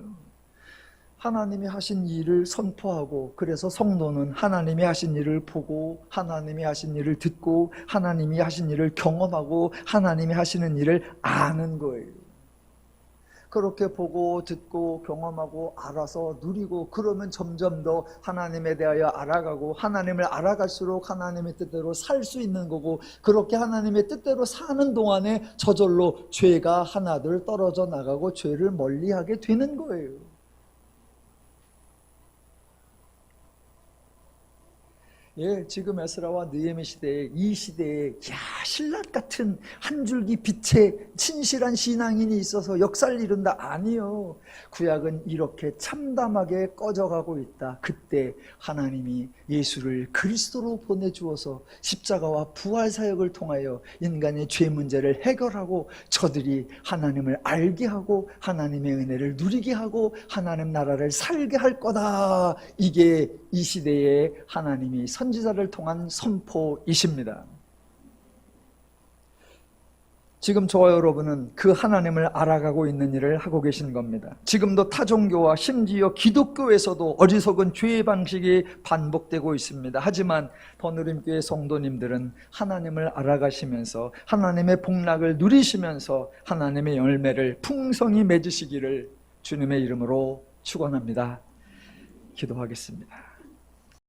하나님이 하신 일을 선포하고, 그래서 성도는 하나님이 하신 일을 보고, 하나님이 하신 일을 듣고, 하나님이 하신 일을 경험하고, 하나님이 하시는 일을 아는 거예요. 그렇게 보고 듣고 경험하고 알아서 누리고, 그러면 점점 더 하나님에 대하여 알아가고, 하나님을 알아갈수록 하나님의 뜻대로 살 수 있는 거고, 그렇게 하나님의 뜻대로 사는 동안에 저절로 죄가 하나둘 떨어져 나가고 죄를 멀리하게 되는 거예요. 예, 지금 에스라와 느헤미 시대에, 이 시대에 신라 같은 한 줄기 빛의 진실한 신앙인이 있어서 역사를 이룬다? 아니요. 구약은 이렇게 참담하게 꺼져가고 있다. 그때 하나님이 예수를 그리스도로 보내주어서 십자가와 부활 사역을 통하여 인간의 죄 문제를 해결하고 저들이 하나님을 알게 하고 하나님의 은혜를 누리게 하고 하나님 나라를 살게 할 거다. 이게 이 시대에 하나님이 선지자를 통한 선포이십니다. 지금 저와 여러분은 그 하나님을 알아가고 있는 일을 하고 계신 겁니다. 지금도 타종교와 심지어 기독교에서도 어리석은 죄의 방식이 반복되고 있습니다. 하지만 더누림교회 성도님들은 하나님을 알아가시면서 하나님의 복락을 누리시면서 하나님의 열매를 풍성히 맺으시기를 주님의 이름으로 축원합니다. 기도하겠습니다.